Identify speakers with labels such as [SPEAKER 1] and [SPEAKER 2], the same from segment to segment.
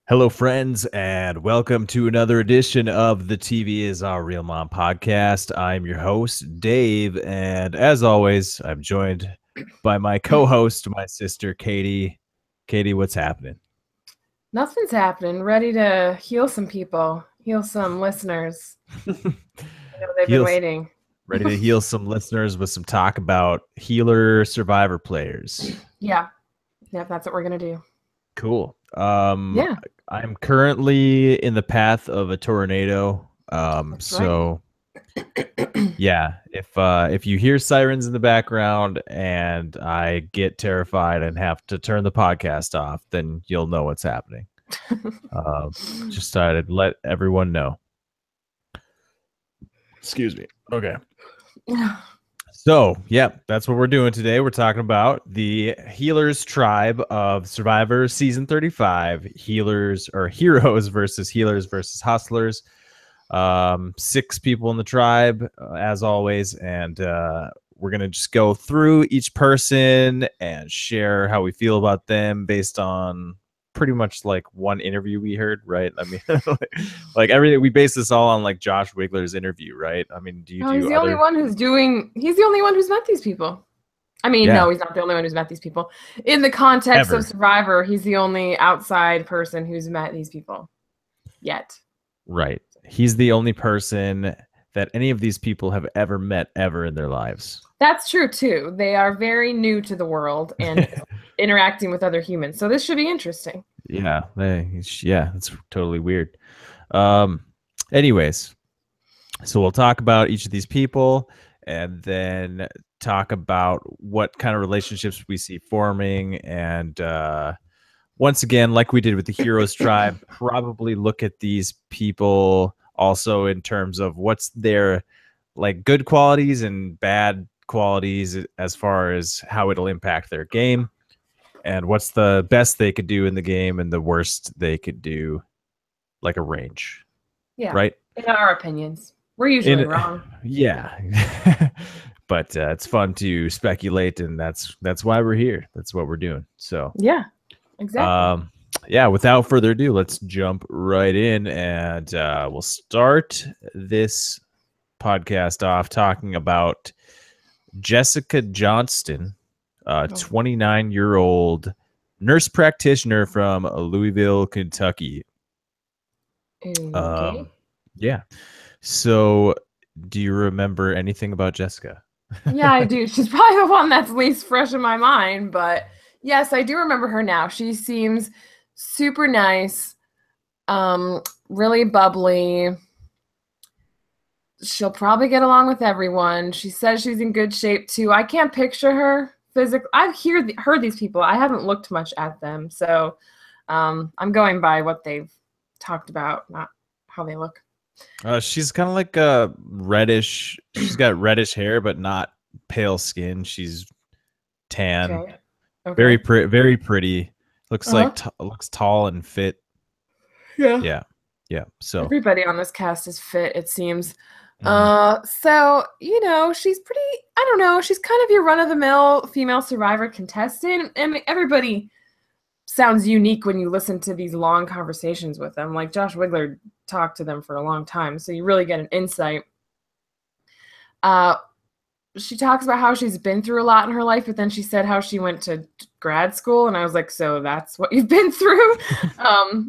[SPEAKER 1] Hello, friends, and welcome to another edition of the TV is Our Real Mom podcast. I'm your host, Dave, and as always, I'm joined by my co-host, my sister, Katie. Katie, what's happening?
[SPEAKER 2] Nothing's happening. Ready to heal some people, heal some listeners. I know they've been
[SPEAKER 1] Heals,
[SPEAKER 2] waiting.
[SPEAKER 1] ready to heal some listeners with some talk about healer survivor players.
[SPEAKER 2] Yeah. Yep, that's what we're going to do.
[SPEAKER 1] Cool.
[SPEAKER 2] Yeah.
[SPEAKER 1] I'm currently in the path of a tornado.
[SPEAKER 2] That's
[SPEAKER 1] So yeah, if you hear sirens in the background and I get terrified and have to turn the podcast off, then you'll know what's happening. Just to let everyone know. Excuse me. Okay.
[SPEAKER 2] right.
[SPEAKER 1] So, yeah, that's what we're doing today. We're talking about the Healers Tribe of Survivor Season 35. Healers or Heroes versus Healers versus Hustlers. 6 people in the tribe, as always, and we're going to just go through each person and share how we feel about them based on pretty much like one interview we heard, right? I mean, like everything, we base this all on like Josh Wigler's interview, right? I mean, do you
[SPEAKER 2] Oh, he's
[SPEAKER 1] do
[SPEAKER 2] the only
[SPEAKER 1] other?
[SPEAKER 2] one who's he's the only one who's met these people. I mean,
[SPEAKER 1] Yeah,
[SPEAKER 2] no, he's not the only one who's met these people. In the context of
[SPEAKER 1] ever.
[SPEAKER 2] Survivor, he's the only outside person who's met these people yet.
[SPEAKER 1] Right. He's the only person that any of these people have ever met ever in their lives.
[SPEAKER 2] That's true, too. They are very new to the world and interacting with other humans. So this should be interesting.
[SPEAKER 1] Yeah, it's totally weird. Um, anyways, so we'll talk about each of these people and then talk about what kind of relationships we see forming. And once again, like we did with the Heroes Tribe, probably look at these people also in terms of what's their like good qualities and bad qualities as far as how it'll impact their game and what's the best they could do in the game and the worst they could do, like a range,
[SPEAKER 2] Yeah.
[SPEAKER 1] right?
[SPEAKER 2] In our opinions. We're usually
[SPEAKER 1] In
[SPEAKER 2] wrong.
[SPEAKER 1] yeah, but it's fun to speculate, and that's why we're here. That's what we're doing. So
[SPEAKER 2] Yeah, exactly.
[SPEAKER 1] um, yeah, without further ado, let's jump right in, and we'll start this podcast off talking about Jessica Johnston, 29-year-old nurse practitioner from Louisville, Kentucky.
[SPEAKER 2] Okay.
[SPEAKER 1] Yeah. So, do you remember anything about Jessica?
[SPEAKER 2] Yeah, I do. She's probably the one that's least fresh in my mind, but yes, I do remember her now. She seems super nice, really bubbly. She'll probably get along with everyone. She says she's in good shape too. I can't picture her physically. I've heard these people. I haven't looked much at them, so I'm going by what they've talked about, not how they look.
[SPEAKER 1] She's kind of like a reddish. She's got reddish hair, but not pale skin. She's tan,
[SPEAKER 2] Okay. Okay.
[SPEAKER 1] very pretty. Looks
[SPEAKER 2] Uh-huh.
[SPEAKER 1] like looks tall and fit.
[SPEAKER 2] Yeah.
[SPEAKER 1] Yeah, yeah. So,
[SPEAKER 2] Everybody on this cast is fit, it seems.
[SPEAKER 1] mhm.
[SPEAKER 2] So, she's pretty, I don't know, she's kind of your run-of-the-mill female survivor contestant. And everybody sounds unique when you listen to these long conversations with them. Like Josh Wigler talked to them for a long time, so you really get an insight. Uh, she talks about how she's been through a lot in her life, but then she said how she went to grad school, and I was like, so that's what you've been through?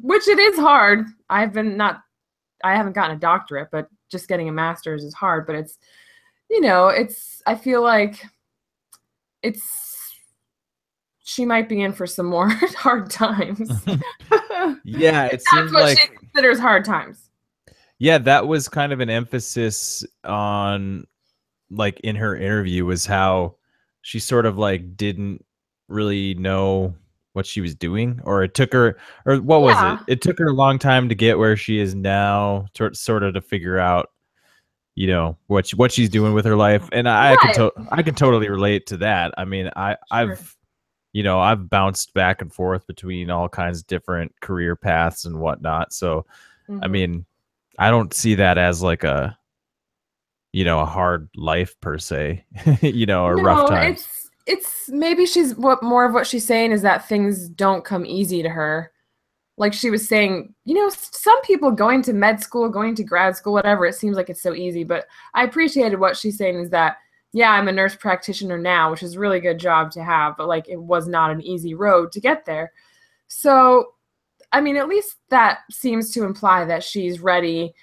[SPEAKER 2] Which it is hard. I haven't gotten a doctorate, but just getting a master's is hard. But I feel like she might be in for some more hard times.
[SPEAKER 1] Yeah, it
[SPEAKER 2] That's
[SPEAKER 1] seemed
[SPEAKER 2] what
[SPEAKER 1] like
[SPEAKER 2] she considers hard times.
[SPEAKER 1] yeah, that was kind of an emphasis on like in her interview was how she sort of like didn't really know what she was doing, or it took her, or what was it?
[SPEAKER 2] Yeah,
[SPEAKER 1] It took her a long time to get where she is now, sort of to figure out, what she's doing with her life. And
[SPEAKER 2] right.
[SPEAKER 1] I can totally relate to that. I mean,
[SPEAKER 2] Sure.
[SPEAKER 1] I've bounced back and forth between all kinds of different career paths and whatnot. So, I
[SPEAKER 2] Mm-hmm.
[SPEAKER 1] mean, I don't see that as like a hard life per se, or rough
[SPEAKER 2] No,
[SPEAKER 1] times.
[SPEAKER 2] it's maybe she's what more of what she's saying is that things don't come easy to her. like she was saying, some people going to med school, going to grad school, whatever, it seems like it's so easy. But I appreciated what she's saying is that, yeah, I'm a nurse practitioner now, which is a really good job to have, but like it was not an easy road to get there. So, I mean, at least that seems to imply that she's ready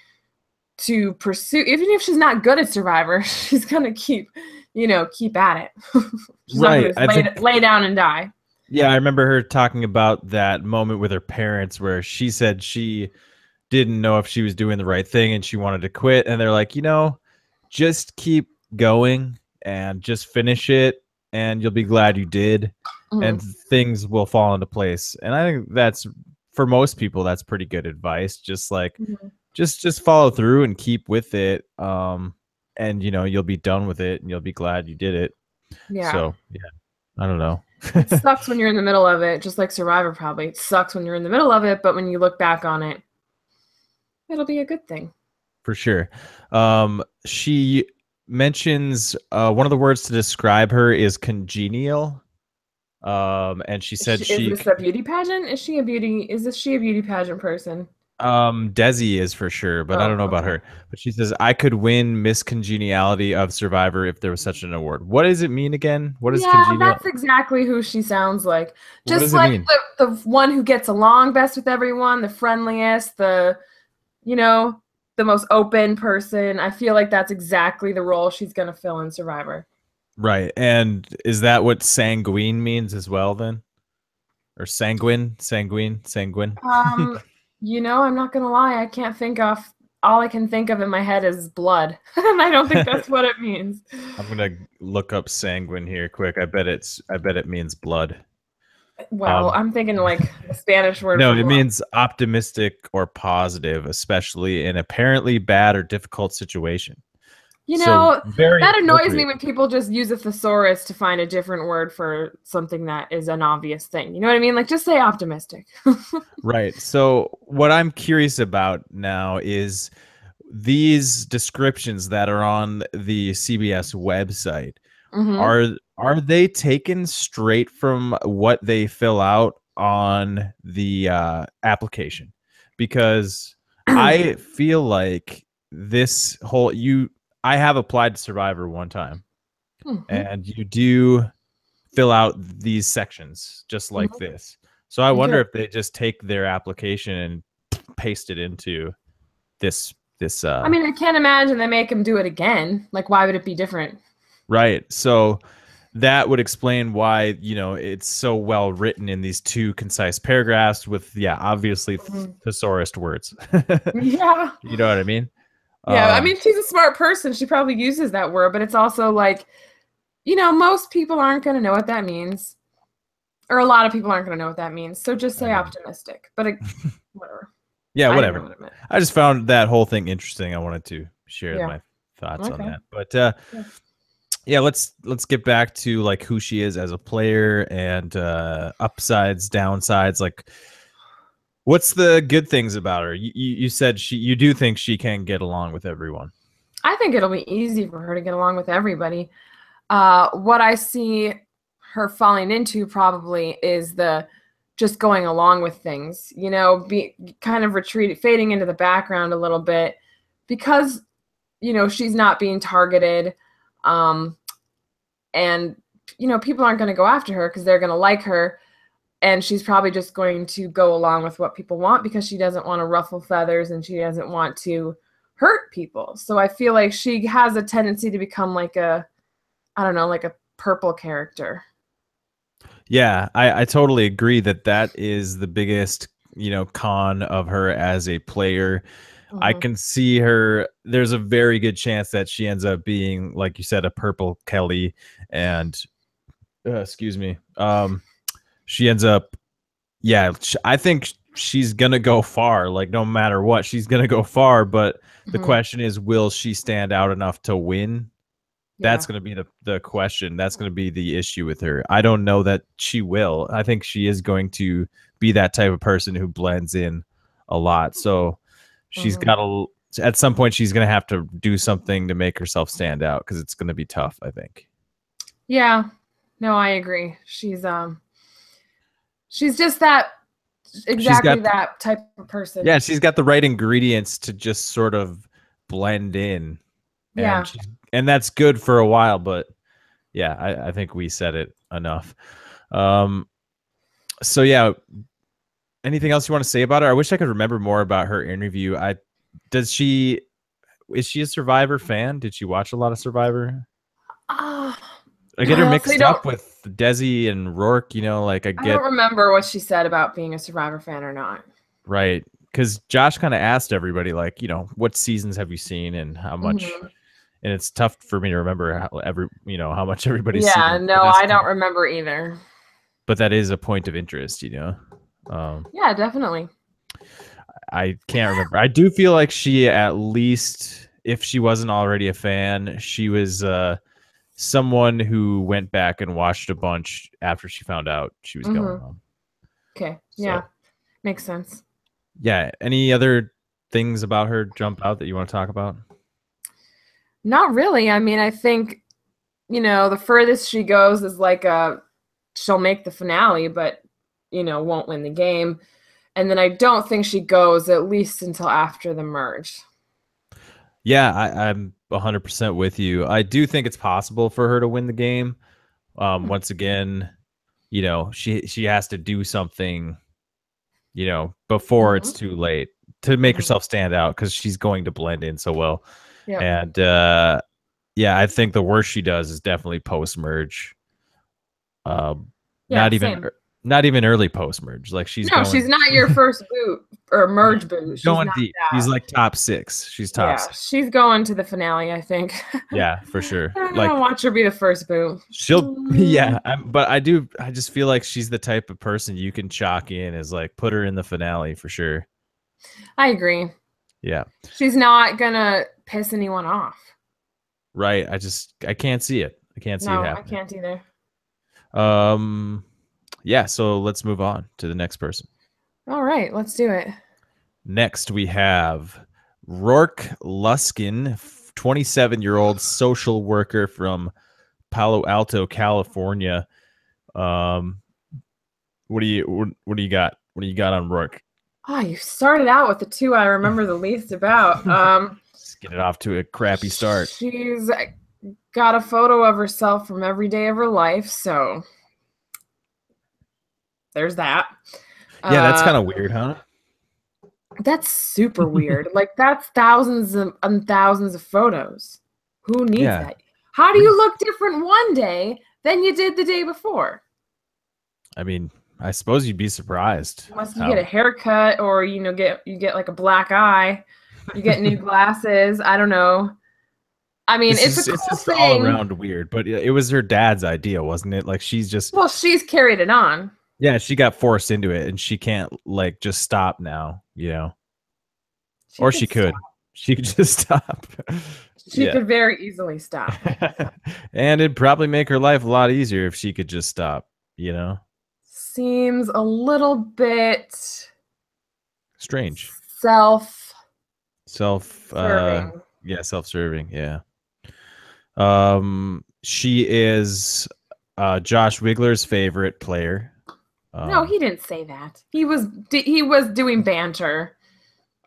[SPEAKER 2] to pursue, even if she's not good at Survivor, she's gonna keep at it. She's not gonna
[SPEAKER 1] Right.
[SPEAKER 2] just
[SPEAKER 1] I think
[SPEAKER 2] lay down and die.
[SPEAKER 1] yeah, I remember her talking about that moment with her parents where she said she didn't know if she was doing the right thing and she wanted to quit. And they're like, just keep going and just finish it and you'll be glad you did. And
[SPEAKER 2] Mhm.
[SPEAKER 1] things will fall into place. And I think that's for most people, that's pretty good advice. Just like
[SPEAKER 2] Mhm.
[SPEAKER 1] just follow through and keep with it. And you'll be done with it and you'll be glad you did it.
[SPEAKER 2] Yeah.
[SPEAKER 1] So yeah, I don't know.
[SPEAKER 2] It sucks when you're in the middle of it, just like Survivor probably. It sucks when you're in the middle of it, but when you look back on it, it'll be a good thing.
[SPEAKER 1] For sure. She mentions one of the words to describe her is congenial. And she said
[SPEAKER 2] Is this a beauty pageant? Is this she a beauty pageant person?
[SPEAKER 1] Desi is for sure, but I
[SPEAKER 2] Oh,
[SPEAKER 1] don't know about
[SPEAKER 2] okay.
[SPEAKER 1] her. But she says I could win Miss Congeniality of Survivor if there was such an award. What does it mean again? What is
[SPEAKER 2] Yeah,
[SPEAKER 1] congenial?
[SPEAKER 2] that's exactly who she sounds like.
[SPEAKER 1] What
[SPEAKER 2] Just
[SPEAKER 1] does it
[SPEAKER 2] like
[SPEAKER 1] mean?
[SPEAKER 2] the one who gets along best with everyone, the friendliest, you know, the most open person. I feel like that's exactly the role she's going to fill in Survivor.
[SPEAKER 1] Right. And is that what sanguine means as well then? Or sanguine?
[SPEAKER 2] Um, I'm not going to lie, I can't think of all I can think of in my head is blood. And I don't think that's what it means.
[SPEAKER 1] I'm gonna look up sanguine here quick. I bet it means blood.
[SPEAKER 2] Well,
[SPEAKER 1] Um,
[SPEAKER 2] I'm thinking like the Spanish word
[SPEAKER 1] no,
[SPEAKER 2] for
[SPEAKER 1] it
[SPEAKER 2] blood.
[SPEAKER 1] means optimistic or positive, especially in apparently bad or difficult situation.
[SPEAKER 2] You
[SPEAKER 1] So
[SPEAKER 2] know,
[SPEAKER 1] very
[SPEAKER 2] that annoys me
[SPEAKER 1] appropriate.
[SPEAKER 2] when people just use a thesaurus to find a different word for something that is an obvious thing. You know what I mean? Like, just say optimistic.
[SPEAKER 1] Right. So what I'm curious about now is these descriptions that are on the CBS website.
[SPEAKER 2] Hmm.
[SPEAKER 1] Are they taken straight from what they fill out on the application? Because I feel like this whole you I have applied to Survivor one time,
[SPEAKER 2] Hmm.
[SPEAKER 1] and you do fill out these sections just like
[SPEAKER 2] Hmm.
[SPEAKER 1] this. So I
[SPEAKER 2] You do.
[SPEAKER 1] wonder if they just take their application and paste it into this
[SPEAKER 2] I mean, I can't imagine they make him do it again. Like, why would it be different?
[SPEAKER 1] right. So that would explain why, it's so well written in these two concise paragraphs with, yeah, obviously
[SPEAKER 2] Mhm.
[SPEAKER 1] thesaurus words.
[SPEAKER 2] Yeah.
[SPEAKER 1] You know what I mean?
[SPEAKER 2] Yeah. I
[SPEAKER 1] Um,
[SPEAKER 2] mean, she's a smart person. She probably uses that word, but it's also like, most people aren't going to know what that means, or a lot of people aren't going to know what that means. So just
[SPEAKER 1] I
[SPEAKER 2] say
[SPEAKER 1] agree.
[SPEAKER 2] optimistic. But whatever.
[SPEAKER 1] Yeah,
[SPEAKER 2] I didn't know
[SPEAKER 1] whatever.
[SPEAKER 2] what it meant.
[SPEAKER 1] I just found that whole thing interesting. I wanted to share
[SPEAKER 2] Yeah.
[SPEAKER 1] my thoughts on
[SPEAKER 2] Okay.
[SPEAKER 1] that. But
[SPEAKER 2] Yeah.
[SPEAKER 1] yeah, let's get back to like who she is as a player and upsides, downsides. Like, what's the good things about her? You said you do think she can get along with everyone.
[SPEAKER 2] I think it'll be easy for her to get along with everybody. What I see her falling into probably is the just going along with things, be kind of retreating, fading into the background a little bit because, she's not being targeted. Um, and, people aren't going to go after her because they're going to like her. And she's probably just going to go along with what people want because she doesn't want to ruffle feathers and she doesn't want to hurt people. So I feel like she has a tendency to become like I don't know, like a purple character.
[SPEAKER 1] Yeah, I totally agree that is the biggest, con of her as a player. I
[SPEAKER 2] Hmm.
[SPEAKER 1] can see her. There's a very good chance that she ends up being, like you said, a purple Kelly, and excuse me, she ends up. Yeah, I think she's gonna go far. Like no matter what, she's gonna go far. But the
[SPEAKER 2] Hmm.
[SPEAKER 1] question is, will she stand out enough to win? That's
[SPEAKER 2] Yeah.
[SPEAKER 1] going to be the question. That's going to be the issue with her. I don't know that she will. I think she is going to be that type of person who blends in a lot. So she's
[SPEAKER 2] Hmm.
[SPEAKER 1] got to at some point she's going to have to do something to make herself stand out because it's going to be tough, I think.
[SPEAKER 2] Yeah. No, I agree. She's just that
[SPEAKER 1] She's
[SPEAKER 2] exactly
[SPEAKER 1] got
[SPEAKER 2] that type of person.
[SPEAKER 1] yeah, she's got the right ingredients to just sort of blend in, and
[SPEAKER 2] Yeah.
[SPEAKER 1] and that's good for a while. But yeah, I think we said it enough. Um, so yeah, anything else you want to say about her? I wish I could remember more about her interview. Does she is she a Survivor fan? Did she watch a lot of Survivor?
[SPEAKER 2] Uh,
[SPEAKER 1] I get
[SPEAKER 2] I
[SPEAKER 1] her
[SPEAKER 2] honestly
[SPEAKER 1] mixed
[SPEAKER 2] don't.
[SPEAKER 1] up with Desi and Rourke. Like I
[SPEAKER 2] I don't
[SPEAKER 1] get
[SPEAKER 2] remember what she said about being a Survivor fan or not.
[SPEAKER 1] right because Josh kind of asked everybody like, what seasons have you seen and how much.
[SPEAKER 2] Hmm.
[SPEAKER 1] And it's tough for me to remember how much everybody's
[SPEAKER 2] Yeah,
[SPEAKER 1] seen.
[SPEAKER 2] no, I don't remember either.
[SPEAKER 1] But that is a point of interest.
[SPEAKER 2] Yeah, definitely.
[SPEAKER 1] I can't remember. I do feel like she, at least if she wasn't already a fan, she was someone who went back and watched a bunch after she found out she was going
[SPEAKER 2] Hmm.
[SPEAKER 1] home.
[SPEAKER 2] Okay. Yeah,
[SPEAKER 1] So
[SPEAKER 2] makes sense.
[SPEAKER 1] yeah, any other things about her jump out that you want to talk about?
[SPEAKER 2] Not really. I mean, I think, the furthest she goes is like she'll make the finale, but, won't win the game. And then I don't think she goes at least until after the merge.
[SPEAKER 1] Yeah, I'm 100% with you. I do think it's possible for her to win the game. Once again, she has to do something, before it's
[SPEAKER 2] Hmm.
[SPEAKER 1] too late to make
[SPEAKER 2] Hmm.
[SPEAKER 1] herself stand out because she's going to blend in so well.
[SPEAKER 2] Yep.
[SPEAKER 1] And yeah, I think the worst she does is definitely post merge.
[SPEAKER 2] Yeah,
[SPEAKER 1] Not even
[SPEAKER 2] same.
[SPEAKER 1] not even early post merge. Like she's
[SPEAKER 2] No, she's
[SPEAKER 1] going
[SPEAKER 2] not your first boot or merge boot. She's
[SPEAKER 1] going
[SPEAKER 2] not
[SPEAKER 1] deep. She's
[SPEAKER 2] that.
[SPEAKER 1] like top six. She's top
[SPEAKER 2] Yeah,
[SPEAKER 1] six.
[SPEAKER 2] she's going to the finale, I think.
[SPEAKER 1] Yeah, for sure.
[SPEAKER 2] I don't
[SPEAKER 1] Like
[SPEAKER 2] watch her be the first boot.
[SPEAKER 1] she'll yeah, but I just feel like she's the type of person you can chalk in as like put her in the finale for sure.
[SPEAKER 2] I agree.
[SPEAKER 1] Yeah.
[SPEAKER 2] She's not gonna piss anyone off.
[SPEAKER 1] Right. I can't see it. I can't see it
[SPEAKER 2] No, I
[SPEAKER 1] happening.
[SPEAKER 2] can't either.
[SPEAKER 1] Um yeah, so let's move on to the next person.
[SPEAKER 2] All right, let's do it.
[SPEAKER 1] Next we have Rourke Luskin, 27-year-old social worker from Palo Alto, California. Um what do you got? What do you got on Rourke?
[SPEAKER 2] Oh, you started out with the two I remember the least about.
[SPEAKER 1] Just get it off to a crappy start.
[SPEAKER 2] She's got a photo of herself from every day of her life, so there's that.
[SPEAKER 1] Yeah, that's
[SPEAKER 2] Uh,
[SPEAKER 1] kind of weird, huh?
[SPEAKER 2] that's super weird. Like that's thousands and thousands of photos. Who needs
[SPEAKER 1] Yeah.
[SPEAKER 2] that? How do you look different one day than you did the day before?
[SPEAKER 1] I mean, I suppose you'd be surprised
[SPEAKER 2] Unless you get a
[SPEAKER 1] how
[SPEAKER 2] haircut or get like a black eye, you get new glasses. I don't know. I mean,
[SPEAKER 1] this
[SPEAKER 2] it's a
[SPEAKER 1] is it's
[SPEAKER 2] cool
[SPEAKER 1] just all
[SPEAKER 2] thing.
[SPEAKER 1] around weird, but it was her dad's idea, wasn't it? Like she's just
[SPEAKER 2] Well, she's carried it on.
[SPEAKER 1] yeah, she got forced into it and she can't like just stop now.
[SPEAKER 2] She
[SPEAKER 1] Or
[SPEAKER 2] could
[SPEAKER 1] she
[SPEAKER 2] stop.
[SPEAKER 1] could. She could just stop.
[SPEAKER 2] She
[SPEAKER 1] Yeah.
[SPEAKER 2] could very easily stop.
[SPEAKER 1] And it'd probably make her life a lot easier if she could just stop.
[SPEAKER 2] Seems a little bit
[SPEAKER 1] Strange.
[SPEAKER 2] self
[SPEAKER 1] Self
[SPEAKER 2] serving.
[SPEAKER 1] yeah, self-serving, yeah. She is Josh Wigler's favorite player.
[SPEAKER 2] No,
[SPEAKER 1] Um
[SPEAKER 2] he didn't say that. He was doing banter.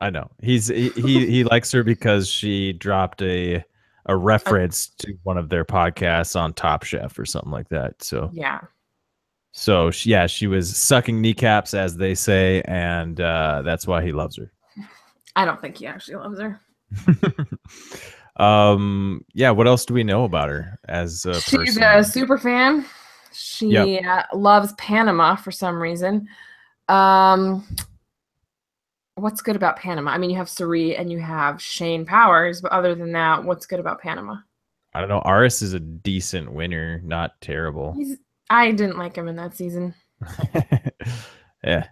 [SPEAKER 1] I know. He likes her because she dropped a
[SPEAKER 2] Uh,
[SPEAKER 1] reference to one of their podcasts on Top Chef or something like that. So
[SPEAKER 2] yeah,
[SPEAKER 1] she was sucking kneecaps, as they say, and that's why he loves her.
[SPEAKER 2] I don't think he actually loves her.
[SPEAKER 1] Yeah. What else do we know about her as a
[SPEAKER 2] She's
[SPEAKER 1] person?
[SPEAKER 2] a super fan.
[SPEAKER 1] Yep.
[SPEAKER 2] She loves Panama for some reason. Um, what's good about Panama? I mean, you have Suri and you have Shane Powers, but other than that, what's good about Panama?
[SPEAKER 1] I don't know. Aris is a decent winner, not terrible.
[SPEAKER 2] I didn't like him in that season.
[SPEAKER 1] Yeah.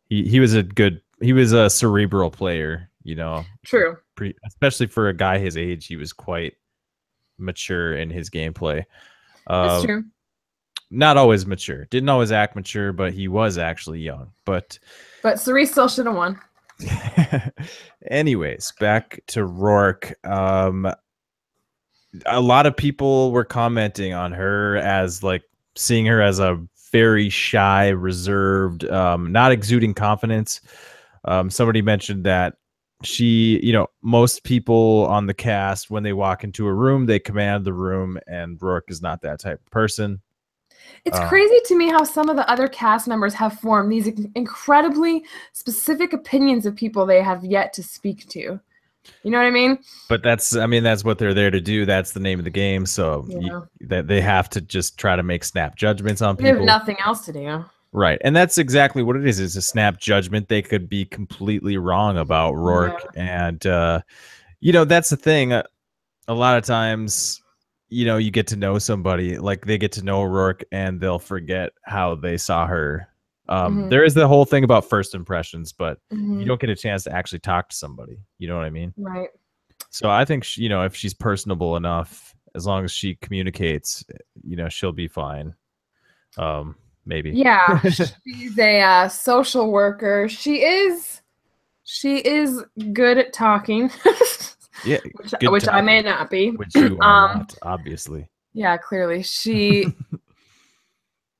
[SPEAKER 1] He was a cerebral player.
[SPEAKER 2] True.
[SPEAKER 1] Especially for a guy his age, he was quite mature in his gameplay.
[SPEAKER 2] That's
[SPEAKER 1] Uh,
[SPEAKER 2] true.
[SPEAKER 1] Not always mature. Didn't always act mature, but he was actually young. But
[SPEAKER 2] But Suri still should have won.
[SPEAKER 1] anyways, back to Rourke. A lot of people were commenting on her as like seeing her as a very shy, reserved, not exuding confidence. Somebody mentioned that she, most people on the cast, when they walk into a room, they command the room, and Rourke is not that type of person.
[SPEAKER 2] It's crazy to me how some of the other cast members have formed these incredibly specific opinions of people they have yet to speak to. You know what I mean?
[SPEAKER 1] But that's what they're there to do. That's the name of the game. So
[SPEAKER 2] Yeah.
[SPEAKER 1] that they have to just try to make snap judgments on
[SPEAKER 2] They have
[SPEAKER 1] people.
[SPEAKER 2] nothing else to do.
[SPEAKER 1] Right. And that's exactly what it is. It's a snap judgment. They could be completely wrong about Rourke.
[SPEAKER 2] Yeah.
[SPEAKER 1] And, that's the thing. A lot of times, you get to know somebody, like they get to know Rourke and they'll forget how they saw her. There is the whole thing about first impressions, but you don't get a chance to actually talk to somebody. You know what I mean?
[SPEAKER 2] Right.
[SPEAKER 1] So I think, if she's personable enough, as long as she communicates, she'll be fine. Maybe.
[SPEAKER 2] Yeah, she's a social worker. She is good at talking.
[SPEAKER 1] Yeah,
[SPEAKER 2] which I may not be.
[SPEAKER 1] Which you are not, obviously.
[SPEAKER 2] Yeah, clearly. She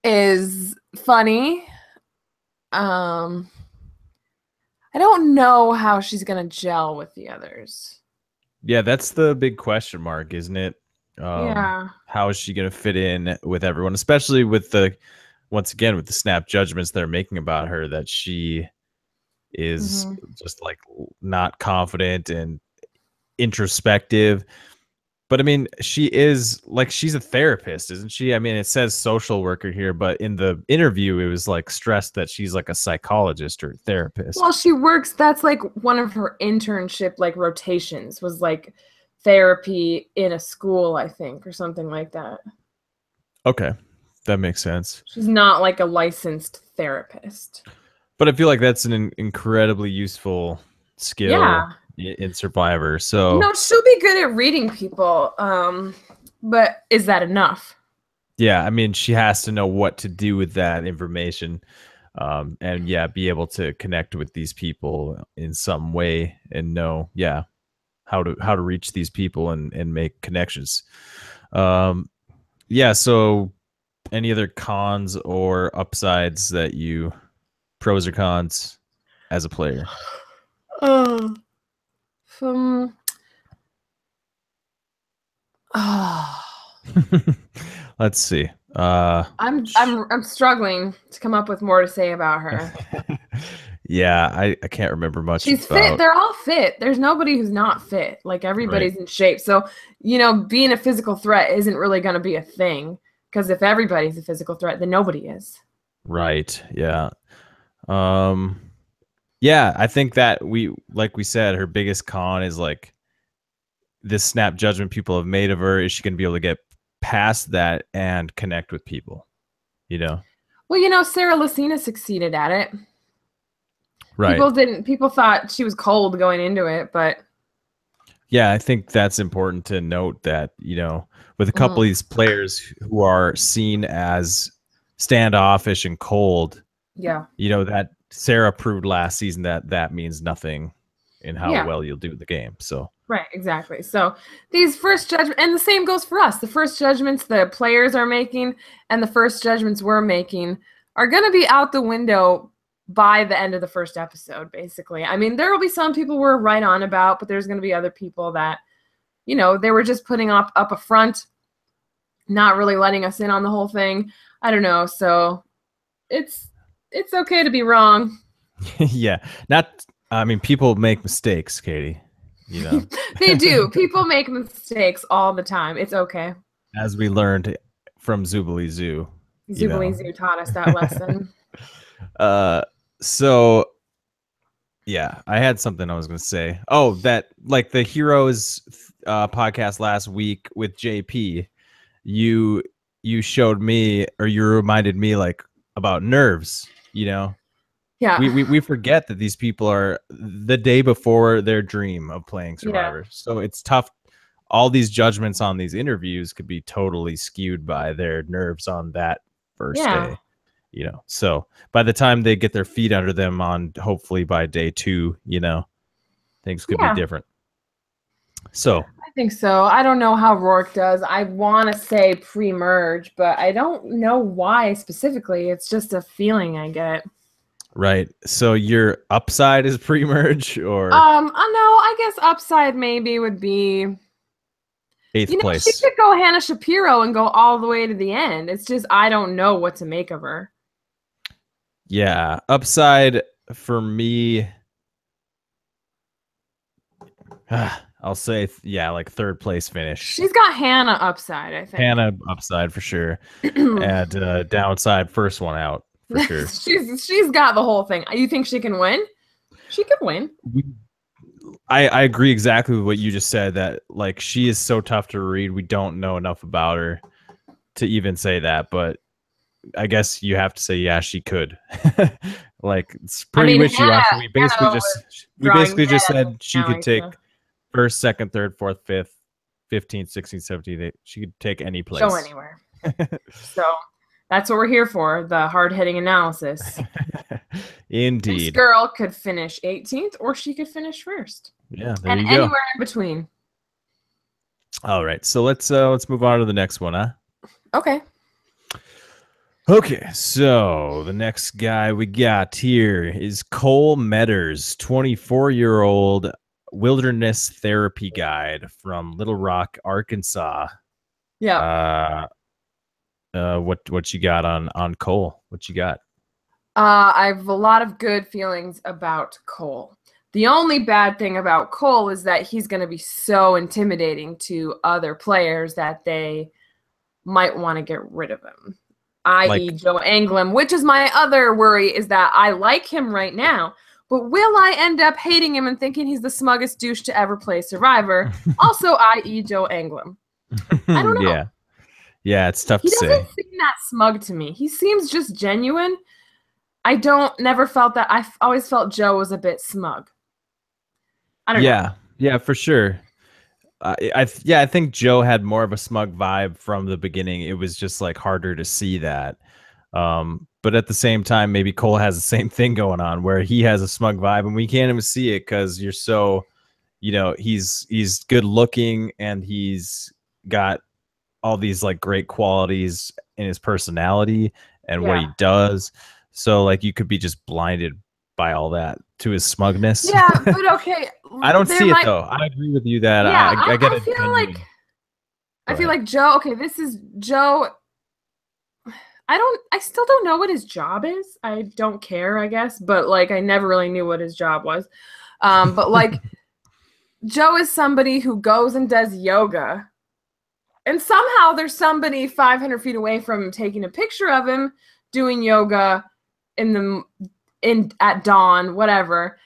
[SPEAKER 2] is funny. I don't know how she's gonna gel with the others.
[SPEAKER 1] Yeah, that's the big question mark, isn't it?
[SPEAKER 2] Yeah.
[SPEAKER 1] How is she gonna fit in with everyone, especially with the snap judgments they're making about her, that she is just like not confident and introspective. But I mean, she's a therapist, isn't she? I mean, it says social worker here, but in the interview, it was like stressed that she's like a psychologist or therapist.
[SPEAKER 2] Well, she works, that's like one of her internship like rotations was like therapy in a school, I think, or something like that.
[SPEAKER 1] Okay, that makes sense.
[SPEAKER 2] She's not like a licensed therapist.
[SPEAKER 1] But I feel like that's an incredibly useful skill in Survivor. So
[SPEAKER 2] she'll be good at reading people. But is that enough?
[SPEAKER 1] Yeah, I mean, she has to know what to do with that information, and be able to connect with these people in some way, and know, how to reach these people and make connections. So any other cons or upsides pros or cons as a player? Let's see.
[SPEAKER 2] I'm struggling to come up with more to say about her.
[SPEAKER 1] Yeah, I can't remember much.
[SPEAKER 2] She's fit. They're all fit. There's nobody who's not fit. Like everybody's in shape. So, being a physical threat isn't really going to be a thing, because if everybody's a physical threat, then nobody is.
[SPEAKER 1] Right. Yeah. Yeah, I think that like we said, her biggest con is like this snap judgment people have made of her. Is she going to be able to get past that and connect with people?
[SPEAKER 2] Well, Sarah Lucina succeeded at it.
[SPEAKER 1] Right.
[SPEAKER 2] People thought she was cold going into it, but
[SPEAKER 1] yeah, I think that's important to note that, with a couple of these players who are seen as standoffish and cold, that Sarah proved last season that means nothing in how well you'll do the game. So
[SPEAKER 2] right, exactly. So these first judgments, and the same goes for us. The first judgments the players are making and the first judgments we're making are going to be out the window by the end of the first episode, basically. I mean, there will be some people we're right on about, but there's going to be other people that, they were just putting up a front, not really letting us in on the whole thing. I don't know. So it's okay to be wrong.
[SPEAKER 1] Yeah. People make mistakes, Catie.
[SPEAKER 2] They do. People make mistakes all the time. It's okay.
[SPEAKER 1] As we learned from Zoobilee Zoo.
[SPEAKER 2] Zoobilee Zoo taught us that lesson.
[SPEAKER 1] So yeah, I had something I was going to say. Oh, that like the Heroes podcast last week with JP, you showed me, or you reminded me, like, about nerves, Yeah. We forget that these people are the day before their dream of playing Survivor. Yeah. So it's tough. All these judgments on these interviews could be totally skewed by their nerves on that first day. So by the time they get their feet under them on, hopefully by day 2, things could be different. So
[SPEAKER 2] I think so. I don't know how Rourke does. I want to say pre-merge, but I don't know why specifically. It's just a feeling I get.
[SPEAKER 1] Right. So your upside is pre-merge or
[SPEAKER 2] I know. I guess upside maybe would be,
[SPEAKER 1] eighth
[SPEAKER 2] she
[SPEAKER 1] place?
[SPEAKER 2] could go Hannah Shapiro and go all the way to the end. It's just I don't know what to make of her.
[SPEAKER 1] Yeah. Upside for me, I'll say, yeah, like third place finish.
[SPEAKER 2] She's got Hannah upside, I think.
[SPEAKER 1] Hannah upside for sure. And downside, first one out for sure.
[SPEAKER 2] she's got the whole thing. You think she can win? She could win.
[SPEAKER 1] I agree exactly with what you just said, that like she is so tough to read. We don't know enough about her to even say that, but I guess you have to say, yeah, she could. Like it's
[SPEAKER 2] I
[SPEAKER 1] pretty
[SPEAKER 2] mean,
[SPEAKER 1] wishy-washy.
[SPEAKER 2] Hannah was
[SPEAKER 1] We
[SPEAKER 2] drawing
[SPEAKER 1] basically
[SPEAKER 2] dead
[SPEAKER 1] just said she
[SPEAKER 2] now,
[SPEAKER 1] could take
[SPEAKER 2] so
[SPEAKER 1] first, second, third, fourth, fifth, 15th, 16th, 17th. She could take any
[SPEAKER 2] go
[SPEAKER 1] place.
[SPEAKER 2] anywhere. So that's what we're here for, the hard-hitting analysis. This
[SPEAKER 1] Indeed.
[SPEAKER 2] girl could finish 18th or she could finish first.
[SPEAKER 1] Yeah, there
[SPEAKER 2] And
[SPEAKER 1] you go.
[SPEAKER 2] anywhere in between.
[SPEAKER 1] All right, so let's move on to the next one, huh?
[SPEAKER 2] Okay.
[SPEAKER 1] Okay, so the next guy we got here is Cole Metters, 24-year-old wilderness therapy guide from Little Rock, Arkansas.
[SPEAKER 2] Yeah.
[SPEAKER 1] What you got on Cole? What you got?
[SPEAKER 2] I have a lot of good feelings about Cole. The only bad thing about Cole is that he's going to be so intimidating to other players that they might want to get rid of him, i.e.
[SPEAKER 1] Like,
[SPEAKER 2] Joe Anglem, which is my other worry, is that I like him right now, but will I end up hating him and thinking he's the smuggest douche to ever play Survivor? Also, i.e. Joe Anglem. I don't know.
[SPEAKER 1] Yeah, it's tough
[SPEAKER 2] He
[SPEAKER 1] to say.
[SPEAKER 2] doesn't seem that smug to me. He seems just genuine. Never felt that. I always felt Joe was a bit smug. I don't know.
[SPEAKER 1] Yeah, for sure. I think Joe had more of a smug vibe from the beginning. It was just like harder to see that. But at the same time, maybe Cole has the same thing going on where he has a smug vibe and we can't even see it because you're so, he's good looking and he's got all these like great qualities in his personality and what he does. So like you could be just blinded by all that to his smugness.
[SPEAKER 2] Yeah, but okay.
[SPEAKER 1] I don't see it though. I agree with you that I get it.
[SPEAKER 2] I feel like Joe. Okay, this is Joe. I still don't know what his job is. I don't care, I guess, but like I never really knew what his job was. But like Joe is somebody who goes and does yoga. And somehow there's somebody 500 feet away from him taking a picture of him doing yoga at dawn, whatever.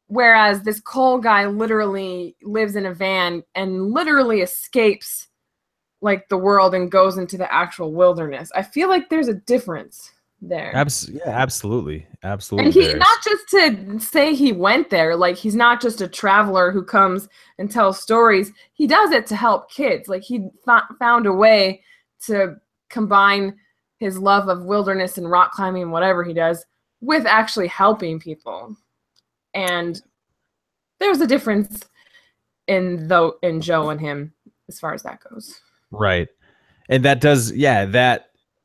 [SPEAKER 2] Whereas this Cole guy literally lives in a van and literally escapes like the world and goes into the actual wilderness. I feel like there's a difference there.
[SPEAKER 1] Absolutely.
[SPEAKER 2] And he, not just to say he went there, like he's not just a traveler who comes and tells stories. He does it to help kids. Like he found a way to combine his love of wilderness and rock climbing and whatever he does with actually helping people. And there's a difference in Joe and him as far as that goes.
[SPEAKER 1] Right. And that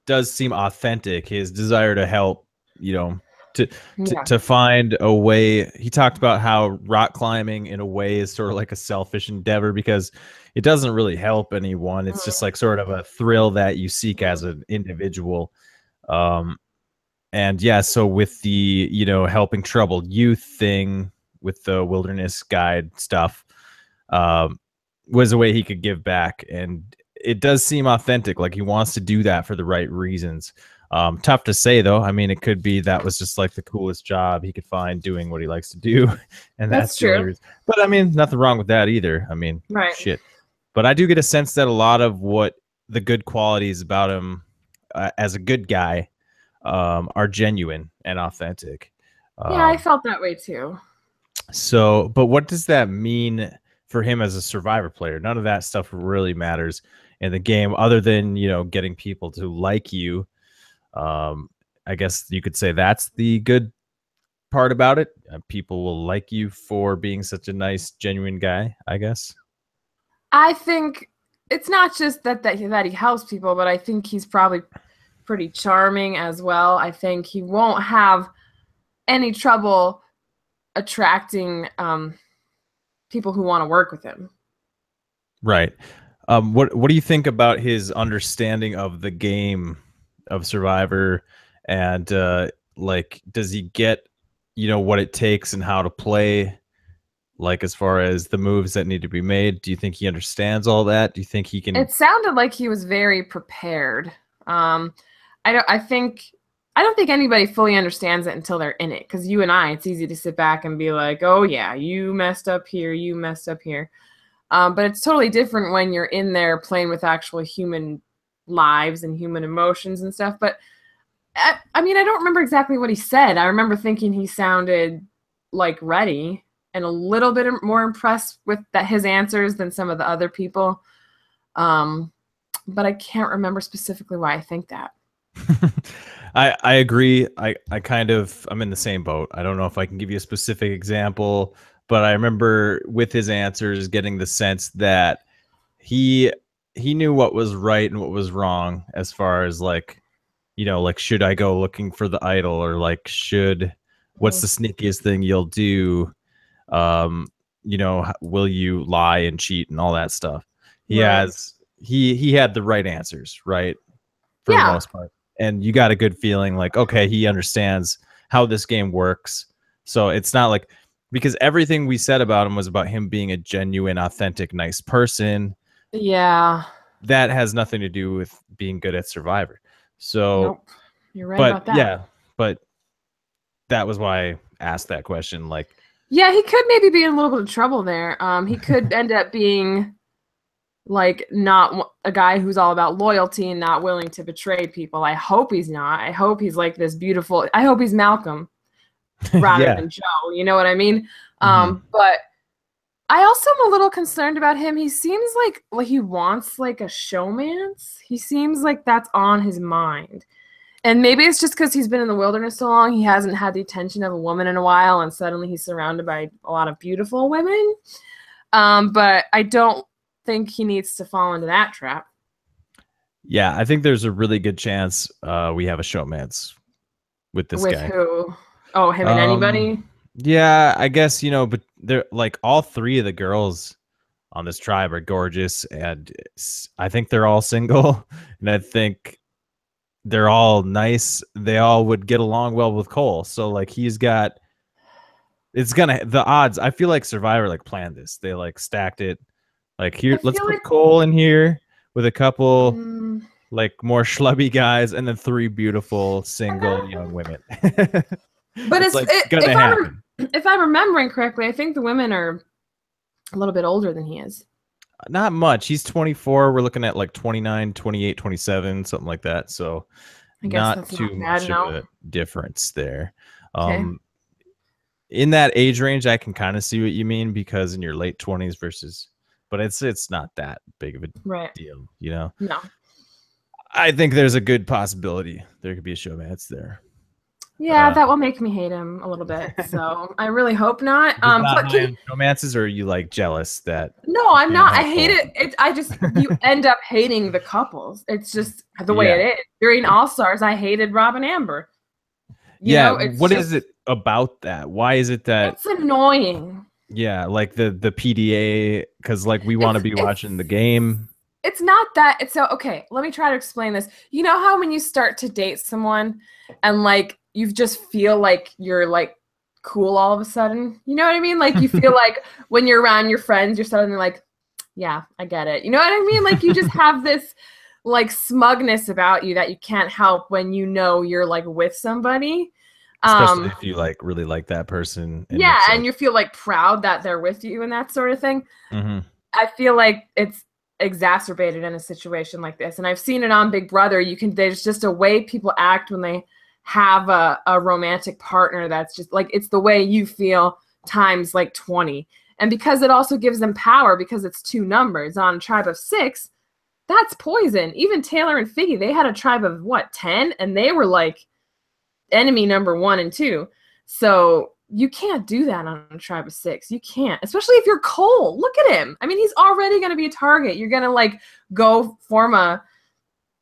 [SPEAKER 1] does seem authentic. His desire to help, to find a way. He talked about how rock climbing in a way is sort of like a selfish endeavor because it doesn't really help anyone. It's just like sort of a thrill that you seek as an individual. And yeah, so with the, helping troubled youth thing with the wilderness guide stuff, was a way he could give back. And it does seem authentic. Like he wants to do that for the right reasons. Tough to say though. I mean, it could be that was just like the coolest job he could find doing what he likes to do. And that's true. But I mean, nothing wrong with that either. I mean, shit. But I do get a sense that a lot of what the good qualities about him as a good guy are genuine and authentic.
[SPEAKER 2] Yeah, I felt that way too.
[SPEAKER 1] So, but what does that mean for him as a Survivor player? None of that stuff really matters in the game other than, getting people to like you. I guess you could say that's the good part about it. People will like you for being such a nice, genuine guy, I guess.
[SPEAKER 2] I think it's not just that he helps people, but I think he's probably pretty charming as well. I think he won't have any trouble attracting people who want to work with him.
[SPEAKER 1] Right. What do you think about his understanding of the game of Survivor, and like, does he get, what it takes and how to play? Like, as far as the moves that need to be made, do you think he understands all that? Do you think he can?
[SPEAKER 2] It sounded like he was very prepared. Um, I don't think anybody fully understands it until they're in it. Because you and I, it's easy to sit back and be like, "Oh yeah, you messed up here, you messed up here." But it's totally different when you're in there playing with actual human lives and human emotions and stuff. But I mean, I don't remember exactly what he said. I remember thinking he sounded like ready and a little bit more impressed with his answers than some of the other people. Um, but I can't remember specifically why I think that.
[SPEAKER 1] I agree. I'm in the same boat. I don't know if I can give you a specific example, but I remember with his answers getting the sense that he he knew what was right and what was wrong, as far as like, like, should I go looking for the idol, or like, what's
[SPEAKER 2] Mhm.
[SPEAKER 1] the sneakiest thing you'll do? Will you lie and cheat and all that stuff? He
[SPEAKER 2] Right.
[SPEAKER 1] has he had the right answers, right? For the
[SPEAKER 2] Yeah.
[SPEAKER 1] most part. And you got a good feeling like, okay, he understands how this game works. So it's not like, because everything we said about him was about him being a genuine, authentic, nice person.
[SPEAKER 2] Yeah.
[SPEAKER 1] That has nothing to do with being good at Survivor. So,
[SPEAKER 2] Nope. You're right
[SPEAKER 1] but
[SPEAKER 2] about that.
[SPEAKER 1] yeah, but that was why I asked that question. Like,
[SPEAKER 2] Yeah, he could maybe be in a little bit of trouble there. He could end up being like not a guy who's all about loyalty and not willing to betray people. I hope he's not. I hope he's like this beautiful. I hope he's Malcolm rather
[SPEAKER 1] yeah.
[SPEAKER 2] than Joe. You know what I mean?
[SPEAKER 1] Hmm.
[SPEAKER 2] But I also am a little concerned about him. He seems like he wants like a showmance. He seems like that's on his mind. And maybe it's just because he's been in the wilderness so long, he hasn't had the attention of a woman in a while, and suddenly he's surrounded by a lot of beautiful women. But I don't think he needs to fall into that trap.
[SPEAKER 1] Yeah, I think there's a really good chance we have a showmance with this
[SPEAKER 2] With
[SPEAKER 1] guy.
[SPEAKER 2] who? Oh, him and
[SPEAKER 1] Um,
[SPEAKER 2] anybody?
[SPEAKER 1] yeah, I guess, but they're like, all three of the girls on this tribe are gorgeous, and I think they're all single, and I think they're all nice. They all would get along well with Cole. So like, the odds. I feel like Survivor like planned this. They like stacked it. Like,
[SPEAKER 2] I
[SPEAKER 1] here, let's
[SPEAKER 2] feel
[SPEAKER 1] put
[SPEAKER 2] like
[SPEAKER 1] Cole in here with a couple
[SPEAKER 2] mm,
[SPEAKER 1] like more schlubby guys, and then three beautiful single young women.
[SPEAKER 2] but
[SPEAKER 1] It's like gonna
[SPEAKER 2] if
[SPEAKER 1] happen.
[SPEAKER 2] if I'm remembering correctly, I think the women are a little bit older than he is.
[SPEAKER 1] Not much. He's 24. We're looking at like 29, 28, 27, something like that. So
[SPEAKER 2] I guess
[SPEAKER 1] not
[SPEAKER 2] that's not
[SPEAKER 1] too
[SPEAKER 2] bad,
[SPEAKER 1] much of
[SPEAKER 2] no.
[SPEAKER 1] a difference there.
[SPEAKER 2] Okay.
[SPEAKER 1] Um, in that age range, I can kind of see what you mean, because in your late 20s versus, but it's not that big of a
[SPEAKER 2] Right.
[SPEAKER 1] deal.
[SPEAKER 2] No.
[SPEAKER 1] I think there's a good possibility there could be a showmance there.
[SPEAKER 2] Yeah, that will make me hate him a little bit. So I really hope not.
[SPEAKER 1] Just not
[SPEAKER 2] But
[SPEAKER 1] high on showmances, or are you like jealous that
[SPEAKER 2] no,
[SPEAKER 1] you
[SPEAKER 2] I'm
[SPEAKER 1] can't
[SPEAKER 2] not. I
[SPEAKER 1] have
[SPEAKER 2] hate
[SPEAKER 1] both?
[SPEAKER 2] it. I just you end up hating the couples. It's just the way
[SPEAKER 1] Yeah.
[SPEAKER 2] it is. During All Stars, I hated Rob and Amber. You
[SPEAKER 1] Yeah.
[SPEAKER 2] know, it's
[SPEAKER 1] What is
[SPEAKER 2] just
[SPEAKER 1] it about that? Why is it that,
[SPEAKER 2] it's annoying.
[SPEAKER 1] yeah, like the PDA, because like we want to be
[SPEAKER 2] It's
[SPEAKER 1] watching the game.
[SPEAKER 2] it's not that it's so okay. Let me try to explain this. You know how when you start to date someone and like you just feel like you're like cool all of a sudden. You know what I mean? Like you feel like when you're around your friends, you're suddenly like, yeah, I get it. You know what I mean? Like you just have this like smugness about you that you can't help when you know you're like with somebody.
[SPEAKER 1] Especially
[SPEAKER 2] Um
[SPEAKER 1] if you like really like that person, and
[SPEAKER 2] yeah,
[SPEAKER 1] it's
[SPEAKER 2] and
[SPEAKER 1] like,
[SPEAKER 2] you feel like proud that they're with you and that sort of thing.
[SPEAKER 1] mhm.
[SPEAKER 2] I feel like it's exacerbated in a situation like this. And I've seen it on Big Brother. There's just a way people act when they have a romantic partner that's just like, it's the way you feel times like 20. And because it also gives them power because it's two numbers on a tribe of 6, that's poison. Even Taylor and Figgy, they had a tribe of what, 10? And they were like enemy number 1 and 2. So You can't do that on a tribe of 6. You can't, especially if you're Cole. Look at him. I mean, he's already going to be a target. You're going to like go form a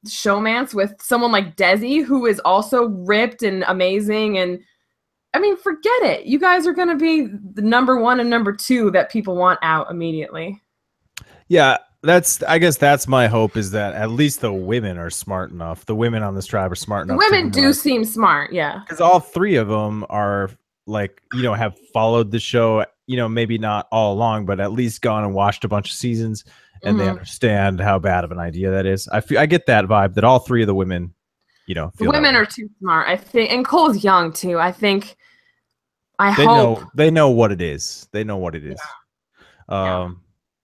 [SPEAKER 2] showmance with someone like Desi, who is also ripped and amazing. And I mean, forget it. You guys are going to be the number 1 and number 2 that people want out immediately.
[SPEAKER 1] Yeah, I guess that's my hope, is that at least the women are smart enough. The women on this tribe are smart enough.
[SPEAKER 2] The women do seem smart, yeah.
[SPEAKER 1] Because all 3 of them are like, have followed the show, maybe not all along, but at least gone and watched a bunch of seasons, and they understand how bad of an idea that is. I get that vibe that all 3 of the women, feel
[SPEAKER 2] the women are too smart, I think, and Cole's young too. I think. They
[SPEAKER 1] know what it is. They know what it is.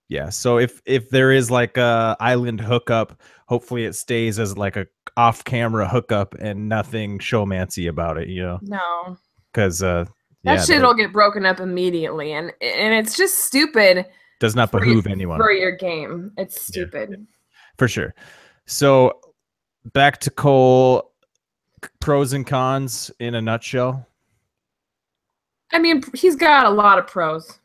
[SPEAKER 1] Yeah. So if there is like a island hookup, hopefully it stays as like a off-camera hookup and nothing showmancy about it.
[SPEAKER 2] No.
[SPEAKER 1] Because
[SPEAKER 2] that shit will get broken up immediately, and it's just stupid.
[SPEAKER 1] Does not behoove anyone
[SPEAKER 2] for your game. It's stupid.
[SPEAKER 1] Yeah, for sure. So back to Cole. Pros and cons in a nutshell.
[SPEAKER 2] I mean, he's got a lot of pros.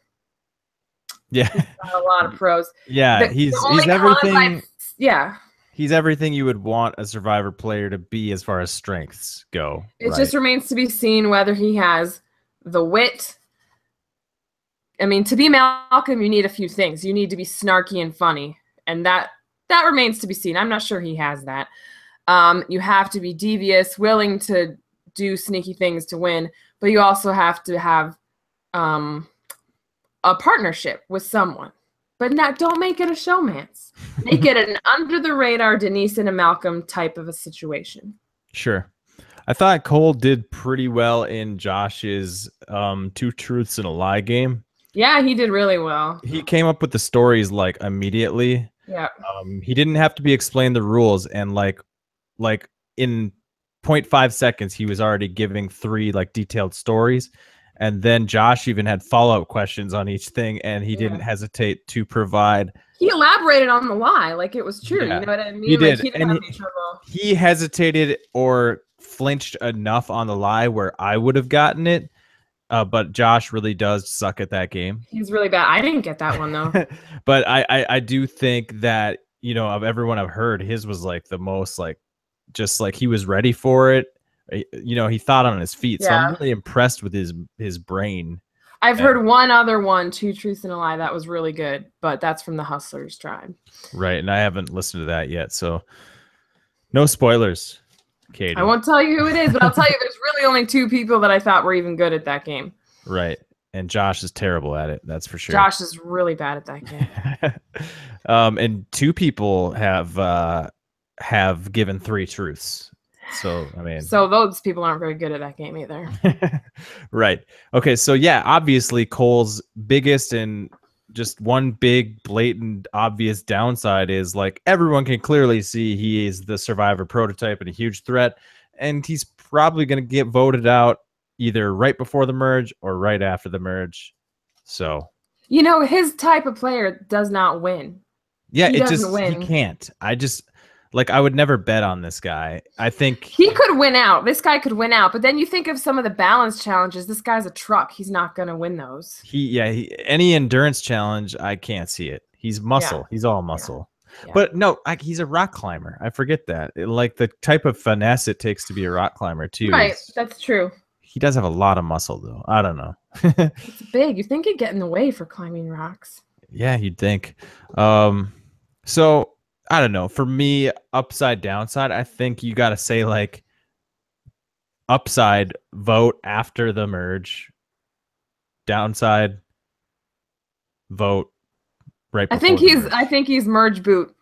[SPEAKER 1] Yeah,
[SPEAKER 2] he's got a lot of pros.
[SPEAKER 1] Yeah, he's everything.
[SPEAKER 2] Yeah.
[SPEAKER 1] He's everything you would want a Survivor player to be as far as strengths go.
[SPEAKER 2] It just remains to be seen whether he has the wit. I mean, to be Malcolm, you need a few things. You need to be snarky and funny, and that remains to be seen. I'm not sure he has that. You have to be devious, willing to do sneaky things to win, but you also have to have a partnership with someone. But don't make it a showmance. Make it an under-the-radar Denise and a Malcolm type of a situation.
[SPEAKER 1] Sure. I thought Cole did pretty well in Josh's 2 truths and a lie game.
[SPEAKER 2] Yeah, he did really well.
[SPEAKER 1] He came up with the stories like immediately.
[SPEAKER 2] Yeah.
[SPEAKER 1] He didn't have to be explained the rules, and like in 0.5 seconds he was already giving 3 like detailed stories. And then Josh even had follow-up questions on each thing, and he didn't hesitate to provide.
[SPEAKER 2] He elaborated on the lie like it was true. Yeah, you know what I mean?
[SPEAKER 1] He did.
[SPEAKER 2] Like, he didn't have any trouble.
[SPEAKER 1] He hesitated or flinched enough on the lie where I would have gotten it. But Josh really does suck at that game.
[SPEAKER 2] He's really bad. I didn't get that one, though.
[SPEAKER 1] But I do think that, of everyone I've heard, his was like the most like, just like he was ready for it. He thought on his feet. Yeah. So I'm really impressed with his brain.
[SPEAKER 2] I've heard one other one, 2 truths and a lie, that was really good, but that's from the Hustlers tribe.
[SPEAKER 1] Right, and I haven't listened to that yet, so no spoilers, Catie.
[SPEAKER 2] I won't tell you who it is, but I'll tell you there's really only 2 people that I thought were even good at that game.
[SPEAKER 1] Right, and Josh is terrible at it, that's for sure.
[SPEAKER 2] Josh is really bad at that game.
[SPEAKER 1] And 2 people have given 3 truths. So, I mean,
[SPEAKER 2] so those people aren't very good at that game either.
[SPEAKER 1] Right. Okay. So yeah, obviously Cole's biggest and just one big blatant obvious downside is like everyone can clearly see he is the Survivor prototype and a huge threat. And he's probably going to get voted out either right before the merge or right after the merge. So,
[SPEAKER 2] his type of player does not win.
[SPEAKER 1] Yeah, he can't. I would never bet on this guy. I think
[SPEAKER 2] he could win out. This guy could win out. But then you think of some of the balance challenges. This guy's a truck. He's not going to win those.
[SPEAKER 1] Any endurance challenge, I can't see it. He's muscle. Yeah. He's all muscle. Yeah. But no, he's a rock climber. I forget that. Like the type of finesse it takes to be a rock climber too.
[SPEAKER 2] Right. That's true.
[SPEAKER 1] He does have a lot of muscle though. I don't know.
[SPEAKER 2] It's big. You think it'd get in the way for climbing rocks.
[SPEAKER 1] Yeah, you'd think. So I don't know. For me, upside, downside, I think you got to say like upside, vote after the merge. Downside, vote right before
[SPEAKER 2] I think he's merge boot.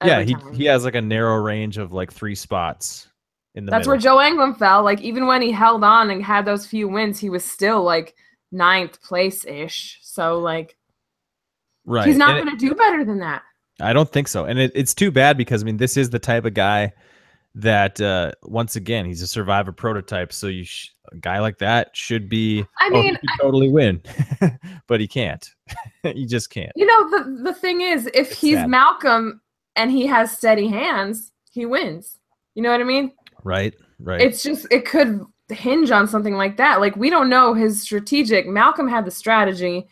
[SPEAKER 1] Yeah, he has like a narrow range of like 3 spots in the
[SPEAKER 2] That's middle. Where Joe Anglim fell. Like even when he held on and had those few wins, he was still like 9th place-ish. So like
[SPEAKER 1] right.
[SPEAKER 2] He's not going to do better than that.
[SPEAKER 1] I don't think so. And it's too bad because, I mean, this is the type of guy that, once again, he's a Survivor prototype. So a guy like that should be, he could totally win, but he can't. He just can't.
[SPEAKER 2] The thing is, if he's sad. Malcolm and he has steady hands, he wins. You know what I mean?
[SPEAKER 1] Right.
[SPEAKER 2] It's just, it could hinge on something like that. Like, we don't know his strategic. Malcolm had the strategy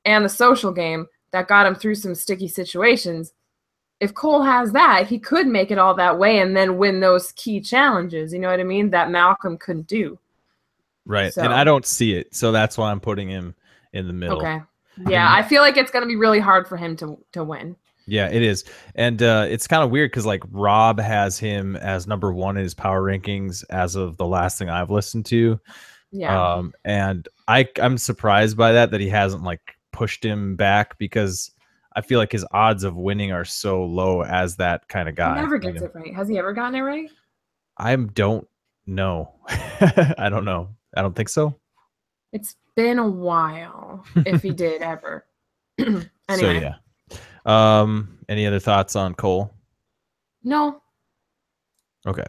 [SPEAKER 2] and the social game that got him through some sticky situations. If Cole has that, he could make it all that way and then win those key challenges. You know what I mean? That Malcolm couldn't do.
[SPEAKER 1] Right. And I
[SPEAKER 2] So,
[SPEAKER 1] don't see it. So that's why I'm putting him in the middle.
[SPEAKER 2] okay. Yeah,
[SPEAKER 1] And
[SPEAKER 2] I feel like it's going to be really hard for him to win.
[SPEAKER 1] yeah, it is. And it's kind of weird because like Rob has him as number one in his power rankings as of the last thing I've listened to.
[SPEAKER 2] Yeah.
[SPEAKER 1] And I'm surprised by that he hasn't like pushed him back, because I feel like his odds of winning are so low as that kind of
[SPEAKER 2] He
[SPEAKER 1] guy.
[SPEAKER 2] never gets it right. Has he ever gotten it right?
[SPEAKER 1] I don't know. I don't know. I don't think so.
[SPEAKER 2] It's been a while, if he did ever.
[SPEAKER 1] So
[SPEAKER 2] Anyway,
[SPEAKER 1] yeah. Any other thoughts on Cole?
[SPEAKER 2] no.
[SPEAKER 1] Okay.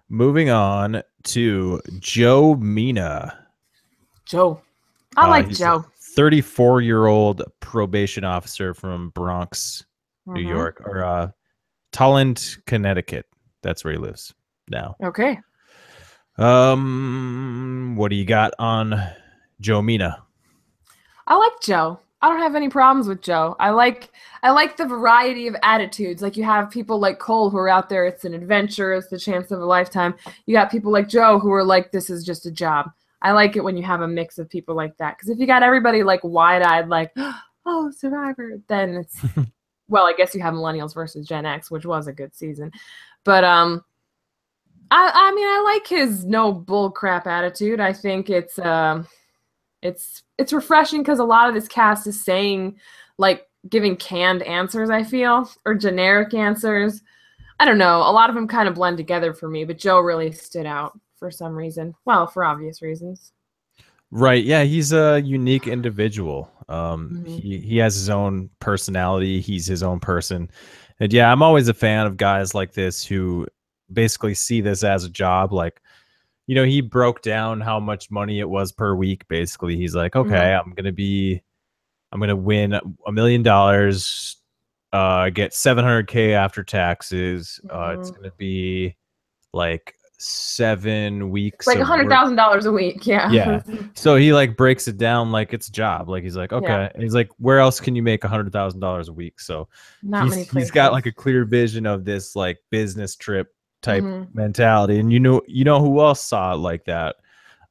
[SPEAKER 1] Moving on to Joe Mina.
[SPEAKER 2] Joe. I like
[SPEAKER 1] He's a
[SPEAKER 2] Joe.
[SPEAKER 1] 34-year-old probation officer from Bronx, New York, or Tolland, Connecticut. That's where he lives now.
[SPEAKER 2] Okay.
[SPEAKER 1] What do you got on Joe Mina?
[SPEAKER 2] I like Joe. I don't have any problems with Joe. I like the variety of attitudes. Like, you have people like Cole who are out there, it's an adventure, it's the chance of a lifetime. You got people like Joe who are like, this is just a job. I like it when you have a mix of people like that. Because if you got everybody like wide-eyed, like, oh, Survivor, then it's well, I guess you have Millennials versus Gen X, which was a good season. But I mean, I like his no bull crap attitude. I think it's refreshing because a lot of this cast is saying, like, giving canned answers, I feel, or generic answers. I don't know. A lot of them kind of blend together for me, but Joe really stood out for some reason. Well, for obvious reasons.
[SPEAKER 1] Right. Yeah, he's a unique individual.
[SPEAKER 2] Mm-hmm.
[SPEAKER 1] He has his own personality. He's his own person. And yeah, I'm always a fan of guys like this who basically see this as a job. Like, you know, he broke down how much money it was per week. Basically, he's like,
[SPEAKER 2] Mm-hmm.
[SPEAKER 1] okay, I'm gonna win $1 million, get 700K after taxes. It's
[SPEAKER 2] Mm-hmm.
[SPEAKER 1] gonna be like 7 weeks
[SPEAKER 2] Like
[SPEAKER 1] of work.
[SPEAKER 2] $100,000 a week. Yeah.
[SPEAKER 1] Yeah. So he like breaks it down like it's a job. Like he's like,
[SPEAKER 2] Yeah.
[SPEAKER 1] okay. And he's like, where else can you make $100,000 a week? So
[SPEAKER 2] Not many
[SPEAKER 1] he's got
[SPEAKER 2] places.
[SPEAKER 1] like a clear vision of this like business trip type
[SPEAKER 2] Mm-hmm.
[SPEAKER 1] mentality. And you know who else saw it like that?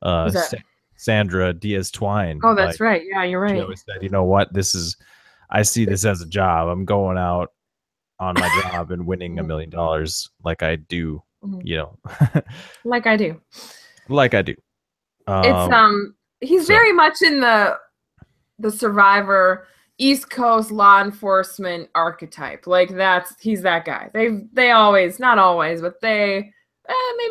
[SPEAKER 2] Who's that?
[SPEAKER 1] Sandra Diaz Twine.
[SPEAKER 2] Oh, that's
[SPEAKER 1] Like
[SPEAKER 2] right. Yeah, you're
[SPEAKER 1] she
[SPEAKER 2] right.
[SPEAKER 1] always said, you know what? I see this as a job. I'm going out on my job and winning $1 million like I do,
[SPEAKER 2] Mm-hmm.
[SPEAKER 1] you know,
[SPEAKER 2] Like I do.
[SPEAKER 1] like I do.
[SPEAKER 2] It's he's
[SPEAKER 1] So
[SPEAKER 2] very much in the Survivor East Coast law enforcement archetype. Like, he's that guy. They always, not always, but maybe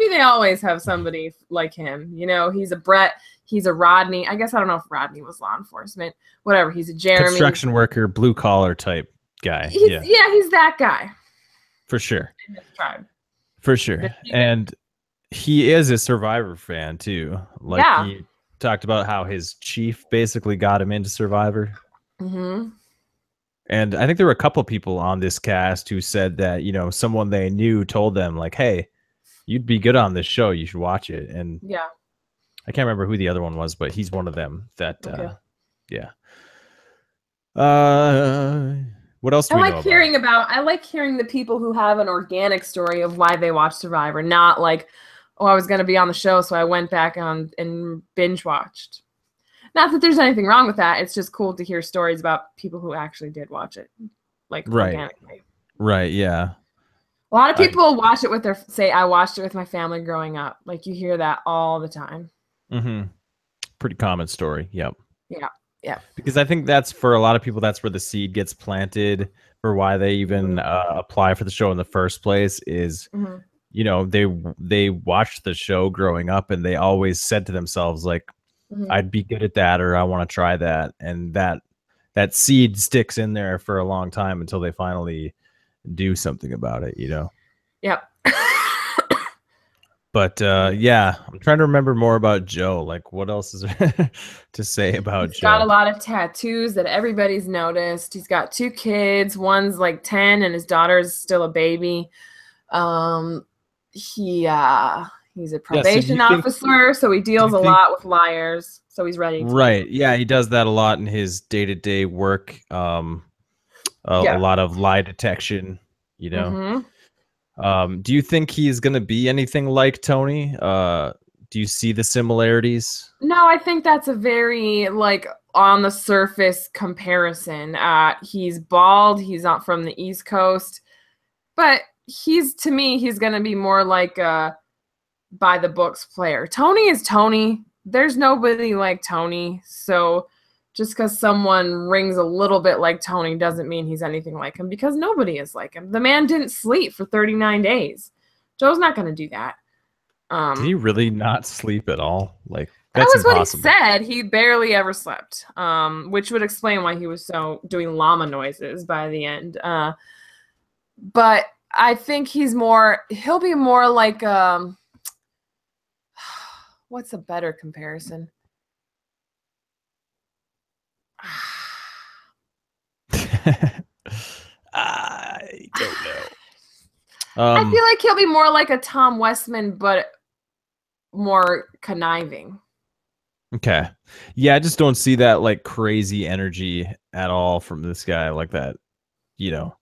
[SPEAKER 2] they always have somebody like him. You know, he's a Brett, he's a Rodney. I guess I don't know if Rodney was law enforcement. Whatever, he's a Jeremy.
[SPEAKER 1] construction worker, blue collar type guy.
[SPEAKER 2] He's
[SPEAKER 1] Yeah,
[SPEAKER 2] he's that guy
[SPEAKER 1] for sure.
[SPEAKER 2] in his tribe.
[SPEAKER 1] For sure. And he is a Survivor fan too. Like
[SPEAKER 2] Yeah.
[SPEAKER 1] he talked about how his chief basically got him into Survivor.
[SPEAKER 2] Mm-hmm.
[SPEAKER 1] And I think there were a couple people on this cast who said that, you know, someone they knew told them like, hey, you'd be good on this show. You should watch it. And
[SPEAKER 2] Yeah.
[SPEAKER 1] I can't remember who the other one was, but he's one of them that,
[SPEAKER 2] Okay.
[SPEAKER 1] yeah. What else do we know about?
[SPEAKER 2] I like hearing the people who have an organic story of why they watch Survivor, not like, oh, I was going to be on the show, so I went back on and binge watched. Not that there's anything wrong with that. It's just cool to hear stories about people who actually did watch it, like, organically.
[SPEAKER 1] Right. Yeah.
[SPEAKER 2] A lot of people watch it with say, I watched it with my family growing up. Like, you hear that all the time.
[SPEAKER 1] Mm-hmm. Pretty common story. Yep.
[SPEAKER 2] Yeah. Yeah.
[SPEAKER 1] Because I think that's for a lot of people, that's where the seed gets planted for why they even apply for the show in the first place is, you know, they watched the show growing up and they always said to themselves, like, I'd be good at that, or I want to try that. And that seed sticks in there for a long time until they finally do something about it, you know?
[SPEAKER 2] Yep.
[SPEAKER 1] But yeah, I'm trying to remember more about Joe. Like, what else is there to say about
[SPEAKER 2] He's
[SPEAKER 1] Joe?
[SPEAKER 2] got a lot of tattoos that everybody's noticed. He's got 2 kids. One's like 10 and his daughter's still a baby. He He's a
[SPEAKER 1] Yeah. So do
[SPEAKER 2] probation
[SPEAKER 1] you think?
[SPEAKER 2] officer, so he
[SPEAKER 1] Do
[SPEAKER 2] deals
[SPEAKER 1] you
[SPEAKER 2] a
[SPEAKER 1] think?
[SPEAKER 2] lot with liars. So he's ready to do
[SPEAKER 1] Right.
[SPEAKER 2] something.
[SPEAKER 1] Yeah, he does that a lot in his day-to-day work. A
[SPEAKER 2] Yeah.
[SPEAKER 1] lot of lie detection. You know.
[SPEAKER 2] Mm-hmm.
[SPEAKER 1] Do you think he's gonna be anything like Tony? Do you see the similarities?
[SPEAKER 2] No, I think that's a very like on the surface comparison. He's bald. He's not from the East Coast, but he's to me he's gonna be more like a by the books player. Tony is Tony. There's nobody like Tony. So just because someone rings a little bit like Tony doesn't mean he's anything like him because nobody is like him. The man didn't sleep for 39 days. Joe's not going to do that.
[SPEAKER 1] Did he
[SPEAKER 2] Um,
[SPEAKER 1] really not sleep at all? Like
[SPEAKER 2] that
[SPEAKER 1] that's
[SPEAKER 2] was what he
[SPEAKER 1] impossible.
[SPEAKER 2] said. He barely ever slept, which would explain why he was so doing llama noises by the end. But I think he'll be more like, what's a better comparison?
[SPEAKER 1] I don't know.
[SPEAKER 2] I feel like he'll be more like a Tom Westman, but more conniving.
[SPEAKER 1] Okay. Yeah, I just don't see that like crazy energy at all from this guy like that, you know,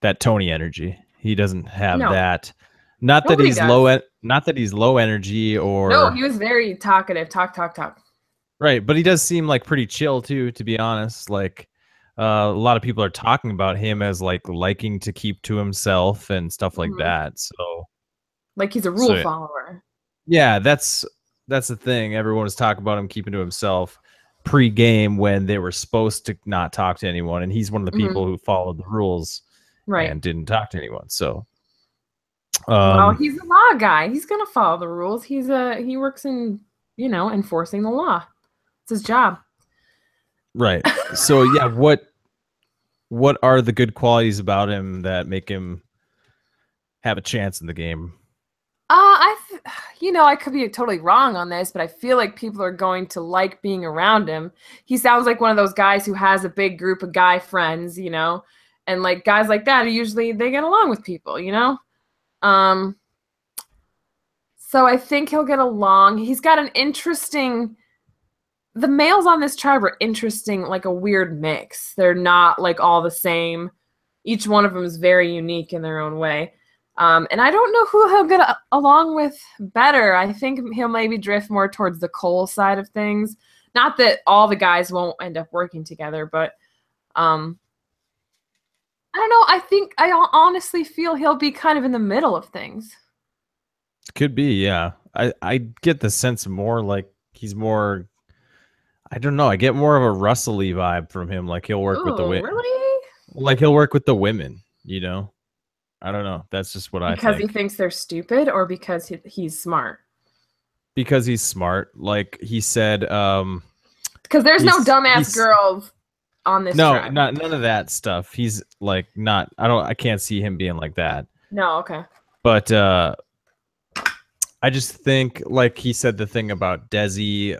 [SPEAKER 1] that Tony energy. He doesn't have
[SPEAKER 2] No,
[SPEAKER 1] that. Not that
[SPEAKER 2] nobody
[SPEAKER 1] he's low
[SPEAKER 2] does.
[SPEAKER 1] not that he's low energy
[SPEAKER 2] No,
[SPEAKER 1] or
[SPEAKER 2] he was very talkative. Talk, talk, talk.
[SPEAKER 1] right, but he does seem like pretty chill too, to be honest. Like a lot of people are talking about him as like liking to keep to himself and stuff like
[SPEAKER 2] Hmm.
[SPEAKER 1] that.
[SPEAKER 2] Like he's a rule
[SPEAKER 1] So
[SPEAKER 2] follower.
[SPEAKER 1] yeah, that's the thing. Everyone was talking about him keeping to himself pre-game when they were supposed to not talk to anyone, and he's one of the
[SPEAKER 2] Hmm.
[SPEAKER 1] people who followed the rules
[SPEAKER 2] Right.
[SPEAKER 1] and didn't talk to anyone. So,
[SPEAKER 2] Well,
[SPEAKER 1] um,
[SPEAKER 2] he's a law guy. He's gonna follow the rules. He works in enforcing the law. It's his job.
[SPEAKER 1] right. So yeah, what are the good qualities about him that make him have a chance in the game?
[SPEAKER 2] I could be totally wrong on this, but I feel like people are going to like being around him. He sounds like one of those guys who has a big group of guy friends, and like guys like that are usually they get along with people. Um, so I think he'll get along. He's got an interesting. The males on this tribe are interesting, like a weird mix. They're not like all the same. Each one of them is very unique in their own way. And I don't know who he'll get along with better. I think he'll maybe drift more towards the Cole side of things. Not that all the guys won't end up working together, but um, I don't know. I honestly feel he'll be kind of in the middle of things.
[SPEAKER 1] Could be, yeah. I get the sense more like he's more. I don't know. I get more of a Russell-y vibe from him. Like he'll work with the
[SPEAKER 2] Oh, really?
[SPEAKER 1] like he'll work with the women. You know. I don't know. That's just what I
[SPEAKER 2] Because he
[SPEAKER 1] think.
[SPEAKER 2] thinks they're stupid or because he's smart?
[SPEAKER 1] Because he's smart. Like he said,
[SPEAKER 2] Because there's no dumbass
[SPEAKER 1] he's
[SPEAKER 2] girls on this
[SPEAKER 1] no,
[SPEAKER 2] tribe.
[SPEAKER 1] not none of that stuff. He's like not. I can't see him being like that.
[SPEAKER 2] No, okay.
[SPEAKER 1] But I just think like he said the thing about Desi,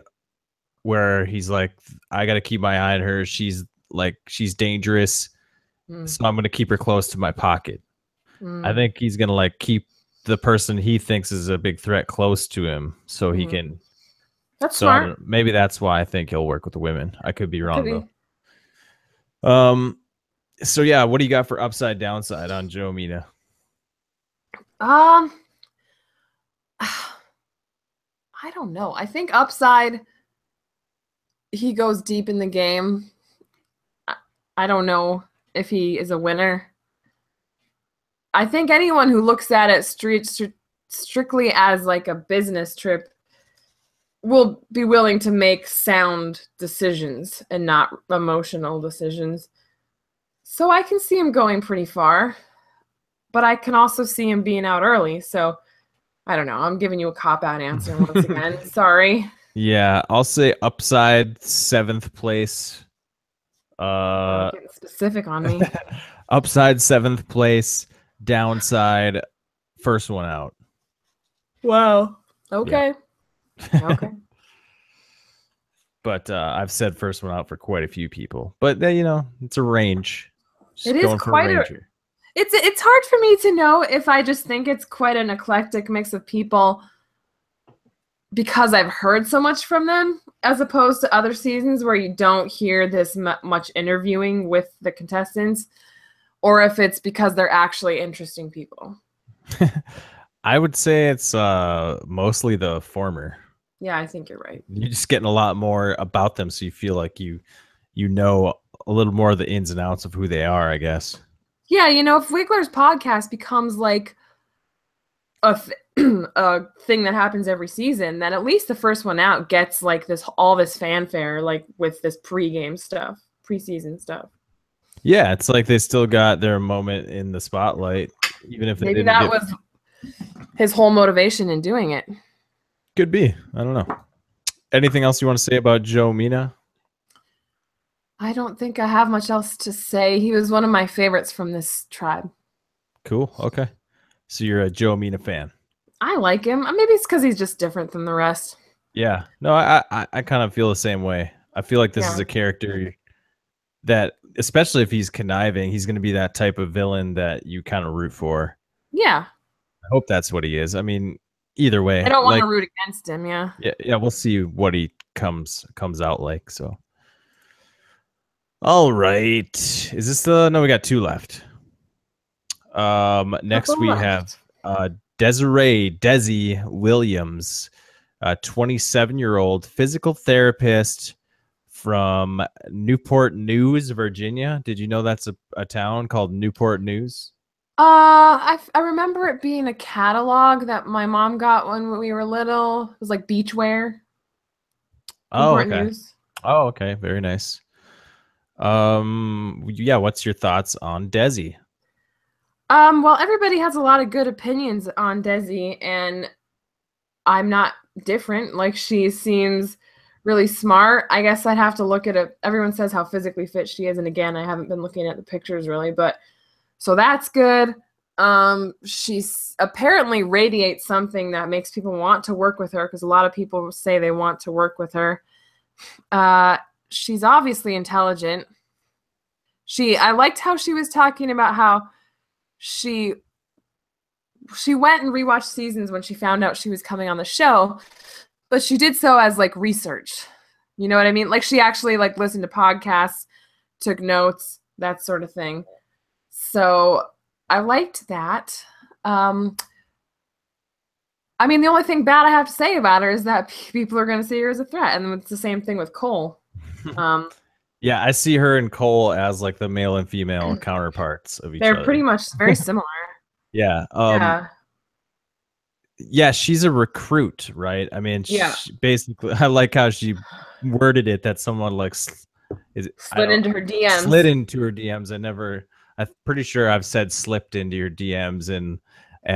[SPEAKER 1] where he's like, I got to keep my eye on her. She's dangerous,
[SPEAKER 2] Mm,
[SPEAKER 1] so I'm gonna keep her close to my pocket. I
[SPEAKER 2] mm,
[SPEAKER 1] think he's gonna like keep the person he thinks is a big threat close to him, so he
[SPEAKER 2] mm.
[SPEAKER 1] can.
[SPEAKER 2] That's
[SPEAKER 1] So I don't
[SPEAKER 2] smart.
[SPEAKER 1] know. Maybe that's why I think he'll work with the women. I could be
[SPEAKER 2] It could
[SPEAKER 1] wrong though.
[SPEAKER 2] be.
[SPEAKER 1] Um. So yeah, what do you got for upside downside on Joe Mina?
[SPEAKER 2] Um, I don't know. I think upside, he goes deep in the game. I, I don't know if he is a winner. I think anyone who looks at it strictly as like a business trip will be willing to make sound decisions and not emotional decisions. So I can see him going pretty far, but I can also see him being out early. So I don't know. I'm giving you a cop out answer once again. Sorry.
[SPEAKER 1] Yeah, I'll say upside seventh place.
[SPEAKER 2] Wow,
[SPEAKER 1] Uh,
[SPEAKER 2] getting specific on me.
[SPEAKER 1] upside seventh place. Downside first one out.
[SPEAKER 2] Wow.
[SPEAKER 1] Yeah.
[SPEAKER 2] Okay. Okay.
[SPEAKER 1] But I've said first one out for quite a few people. But it's a range.
[SPEAKER 2] It
[SPEAKER 1] Just
[SPEAKER 2] is
[SPEAKER 1] going for a
[SPEAKER 2] quite a
[SPEAKER 1] ranger.
[SPEAKER 2] it's hard for me to know if I just think it's quite an eclectic mix of people because I've heard so much from them, as opposed to other seasons where you don't hear this much interviewing with the contestants, or if it's because they're actually interesting people.
[SPEAKER 1] I would say it's mostly the former.
[SPEAKER 2] Yeah, I think you're right.
[SPEAKER 1] You're just getting a lot more about them, so you feel like you know a little more of the ins and outs of who they are, I guess.
[SPEAKER 2] Yeah, if Wiggler's podcast becomes like a a thing that happens every season, then at least the first one out gets like all this fanfare, like with this preseason stuff.
[SPEAKER 1] Yeah, it's like they still got their moment in the spotlight, even if they
[SPEAKER 2] Maybe
[SPEAKER 1] didn't
[SPEAKER 2] that
[SPEAKER 1] get.
[SPEAKER 2] was his whole motivation in doing it.
[SPEAKER 1] Could be. I don't know. Anything else you want to say about Joe Mina?
[SPEAKER 2] I don't think I have much else to say. He was one of my favorites from this tribe.
[SPEAKER 1] Cool. Okay. So you're a Joe Mina fan.
[SPEAKER 2] I like him. Maybe it's because he's just different than the rest.
[SPEAKER 1] Yeah. No, I kind of feel the same way. I feel like this is a character that, especially if he's conniving, he's going to be that type of villain that you kind of root for.
[SPEAKER 2] Yeah.
[SPEAKER 1] I hope that's what he is. I mean, either way,
[SPEAKER 2] I don't want to root against him. Yeah.
[SPEAKER 1] Yeah. We'll see what he comes out like. So, all right. Is this no? We got two left. Next we have Desi Williams, a 27-year-old physical therapist from Newport News, Virginia. Did you know that's a town called Newport News?
[SPEAKER 2] I remember it being a catalog that my mom got when we were little. It was like beachwear.
[SPEAKER 1] Oh,
[SPEAKER 2] Newport
[SPEAKER 1] okay.
[SPEAKER 2] News.
[SPEAKER 1] Oh, okay. Very nice. Yeah, what's your thoughts on Desi?
[SPEAKER 2] Well, everybody has a lot of good opinions on Desi, and I'm not different. Like, she seems really smart. I guess I'd have to look at it. Everyone says how physically fit she is, and again, I haven't been looking at the pictures really, but so that's good. She's apparently radiates something that makes people want to work with her, because a lot of people say they want to work with her. She's obviously intelligent. I liked how she was talking about how she went and rewatched seasons when she found out she was coming on the show, but she did so as like research. You know what I mean? Like, she actually like listened to podcasts, took notes, that sort of thing. So I liked that. I mean, the only thing bad I have to say about her is that people are going to see her as a threat, and it's the same thing with Cole.
[SPEAKER 1] Yeah, I see her and Cole as like the male and female counterparts of each other.
[SPEAKER 2] They're pretty much very similar.
[SPEAKER 1] Yeah. Yeah, she's a recruit, right? I mean, basically, I like how she worded it, that someone like
[SPEAKER 2] slid into her DMs.
[SPEAKER 1] Slid into her DMs. I'm pretty sure I've said slipped into your DMs, and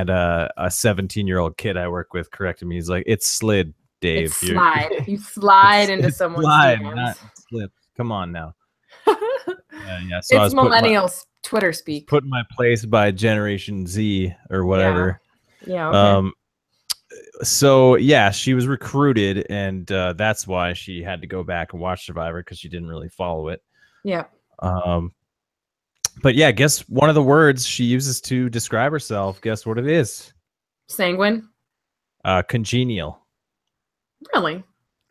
[SPEAKER 1] a 17-year-old kid I work with corrected me. He's like, it's slid, Dave.
[SPEAKER 2] It's slide. You slide into someone's DMs.
[SPEAKER 1] Not slip. Come on now. Yeah. So
[SPEAKER 2] it's millennials Twitter speak.
[SPEAKER 1] Put in my place by Generation Z or whatever.
[SPEAKER 2] Yeah. Okay.
[SPEAKER 1] So yeah, she was recruited, and that's why she had to go back and watch Survivor, because she didn't really follow it.
[SPEAKER 2] Yeah.
[SPEAKER 1] But yeah, guess one of the words she uses to describe herself. Guess what it is?
[SPEAKER 2] Sanguine.
[SPEAKER 1] Congenial.
[SPEAKER 2] Really?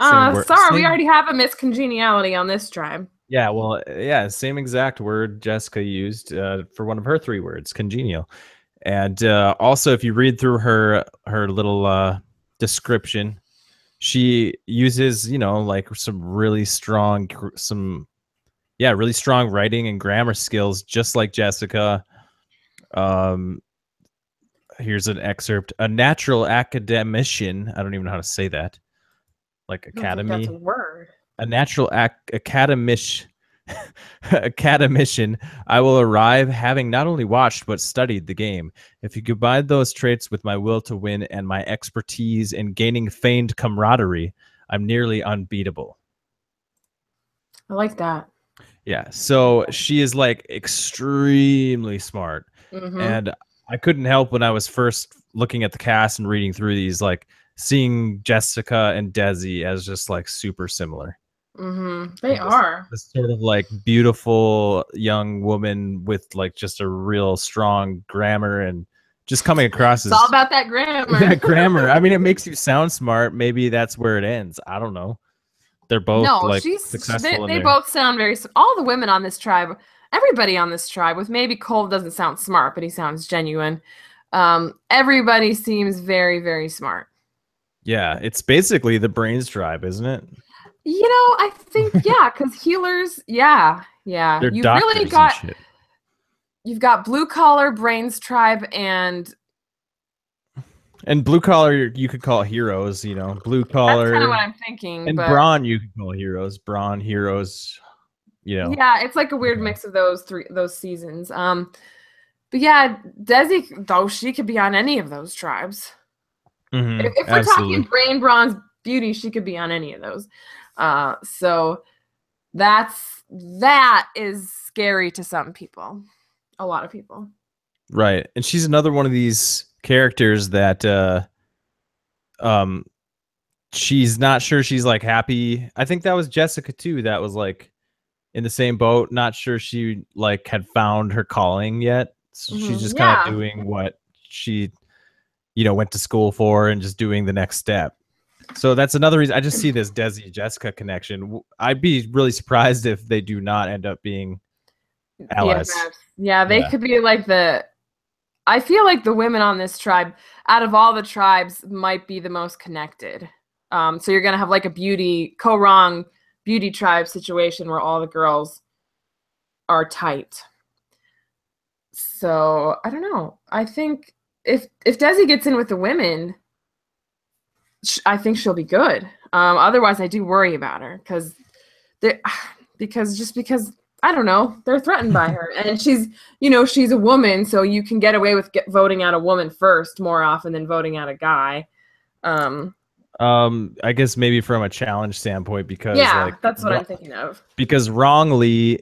[SPEAKER 2] Sorry, we already have a miscongeniality on this tribe.
[SPEAKER 1] Yeah, well, yeah, same exact word Jessica used for one of her three words, congenial. And also, if you read through her little description, she uses, like some really strong writing and grammar skills, just like Jessica. Here's an excerpt. A natural academician. I don't even know how to say that. Like academy.
[SPEAKER 2] That's a word.
[SPEAKER 1] A natural academician. Academician, I will arrive having not only watched but studied the game. If you combine those traits with my will to win and my expertise in gaining feigned camaraderie, I'm nearly unbeatable.
[SPEAKER 2] I like that.
[SPEAKER 1] Yeah, so she is like extremely smart.
[SPEAKER 2] Mm-hmm.
[SPEAKER 1] And I couldn't help, when I was first looking at the cast and reading through these, like seeing Jessica and Desi as just like super similar.
[SPEAKER 2] Mm-hmm. They are
[SPEAKER 1] this sort of like beautiful young woman with like just a real strong grammar and just coming across
[SPEAKER 2] It's all
[SPEAKER 1] as
[SPEAKER 2] about that grammar.
[SPEAKER 1] that grammar. I mean, it makes you sound smart. Maybe that's where it ends. I don't know. They're both
[SPEAKER 2] No,
[SPEAKER 1] like successful in
[SPEAKER 2] they
[SPEAKER 1] their.
[SPEAKER 2] both sound very. All the women on this tribe, everybody on this tribe, with maybe Cole doesn't sound smart, but he sounds genuine. Everybody seems very, very smart.
[SPEAKER 1] Yeah, it's basically the brains tribe, isn't it?
[SPEAKER 2] I think yeah, because healers, yeah,
[SPEAKER 1] They're doctors and shit.
[SPEAKER 2] you've got blue collar brains tribe
[SPEAKER 1] And blue collar, you could call heroes. Blue
[SPEAKER 2] that's kind of
[SPEAKER 1] collar
[SPEAKER 2] what I'm thinking,
[SPEAKER 1] and
[SPEAKER 2] but
[SPEAKER 1] brawn, you could call heroes. Brawn heroes.
[SPEAKER 2] yeah, it's like a weird
[SPEAKER 1] Okay.
[SPEAKER 2] mix of those seasons. But yeah, Desi, though, she could be on any of those tribes. If we're talking
[SPEAKER 1] Absolutely.
[SPEAKER 2] brain, bronze, beauty, she could be on any of those. So that is scary to some people, a lot of people.
[SPEAKER 1] Right. And she's another one of these characters that um she's not sure she's like happy. I think that was Jessica too, that was like in the same boat, not sure she like had found her calling yet. So she's just kind of
[SPEAKER 2] Yeah.
[SPEAKER 1] doing what she went to school for and just doing the next step. So that's another reason I just see this Desi Jessica connection. I'd be really surprised if they do not end up being allies.
[SPEAKER 2] BFFs. Yeah, they
[SPEAKER 1] Yeah.
[SPEAKER 2] could be like I feel like the women on this tribe, out of all the tribes, might be the most connected. So you're gonna have like a Ko-Rong beauty tribe situation where all the girls are tight. So I don't know. I think if Desi gets in with the women, I think she'll be good. Otherwise, I do worry about her because I don't know, they're threatened by her, and she's a woman, so you can get away with voting out a woman first more often than voting out a guy.
[SPEAKER 1] I guess maybe from a challenge standpoint, because
[SPEAKER 2] Yeah,
[SPEAKER 1] like
[SPEAKER 2] that's what I'm thinking of.
[SPEAKER 1] because wrongly,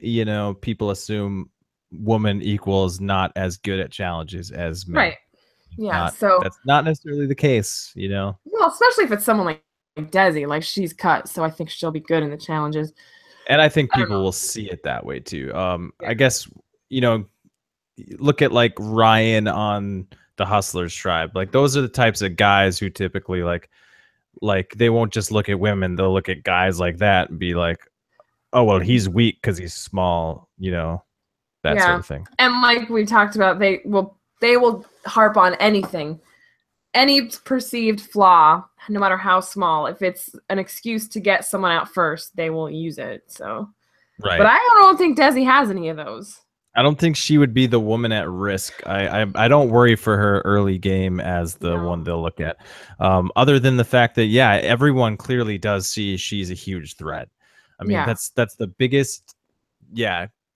[SPEAKER 1] people assume woman equals not as good at challenges as men.
[SPEAKER 2] Right. Yeah.
[SPEAKER 1] Not
[SPEAKER 2] So,
[SPEAKER 1] That's not necessarily the case.
[SPEAKER 2] well, especially if it's someone like Desi, like she's cut, so I think she'll be good in the challenges.
[SPEAKER 1] And I think
[SPEAKER 2] I don't
[SPEAKER 1] people
[SPEAKER 2] know.
[SPEAKER 1] will see it that way too.
[SPEAKER 2] Yeah.
[SPEAKER 1] I guess look at like Ryan on the Hustlers tribe. Like those are the types of guys who typically like they won't just look at women, they'll look at guys like that and be like, oh well, he's weak because he's small, that sort of thing.
[SPEAKER 2] And like we talked about, they will harp on anything, any perceived flaw, no matter how small. If it's an excuse to get someone out first, they will use it. So,
[SPEAKER 1] Right.
[SPEAKER 2] But I don't think Desi has any of those.
[SPEAKER 1] I don't think she would be the woman at risk. I don't worry for her early game as the one they'll look at. Other than the fact that everyone clearly does see she's a huge threat. I mean, that's the biggest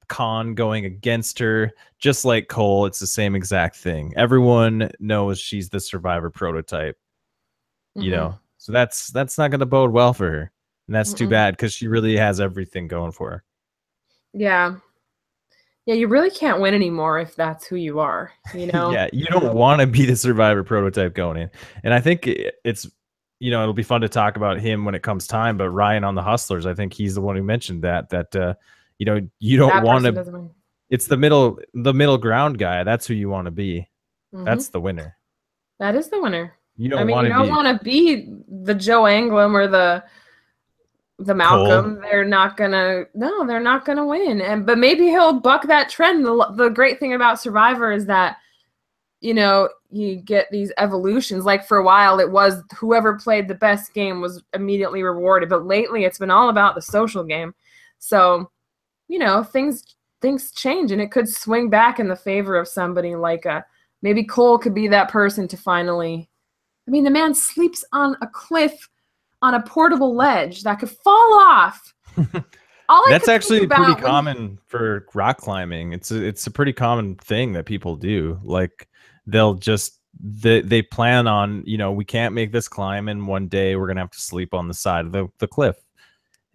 [SPEAKER 1] con going against her. Just like Cole, it's the same exact thing. Everyone knows she's the survivor prototype. So that's not going to bode well for her, and that's too bad because she really has everything going for her.
[SPEAKER 2] Yeah, you really can't win anymore if that's who you are.
[SPEAKER 1] Yeah, you don't want to be the survivor prototype going in, and I think it's it'll be fun to talk about him when it comes time. But Ryan on the Hustlers, I think he's the one who mentioned that you don't want to. It's the middle ground guy. That's who you want to be. That's the winner.
[SPEAKER 2] That is the winner.
[SPEAKER 1] You don't want
[SPEAKER 2] to be the Joe Anglim or the Malcolm.
[SPEAKER 1] Cole.
[SPEAKER 2] They're not gonna win. But maybe he'll buck that trend. The great thing about Survivor is that you get these evolutions. Like for a while, it was whoever played the best game was immediately rewarded. But lately, it's been all about the social game. So, things change, and it could swing back in the favor of somebody like maybe Cole could be that person to finally. I mean, the man sleeps on a cliff on a portable ledge that could fall off.
[SPEAKER 1] That's actually pretty common for rock climbing. It's a pretty common thing that people do. Like they'll just they plan on, we can't make this climb in one day. We're gonna have to sleep on the side of the cliff.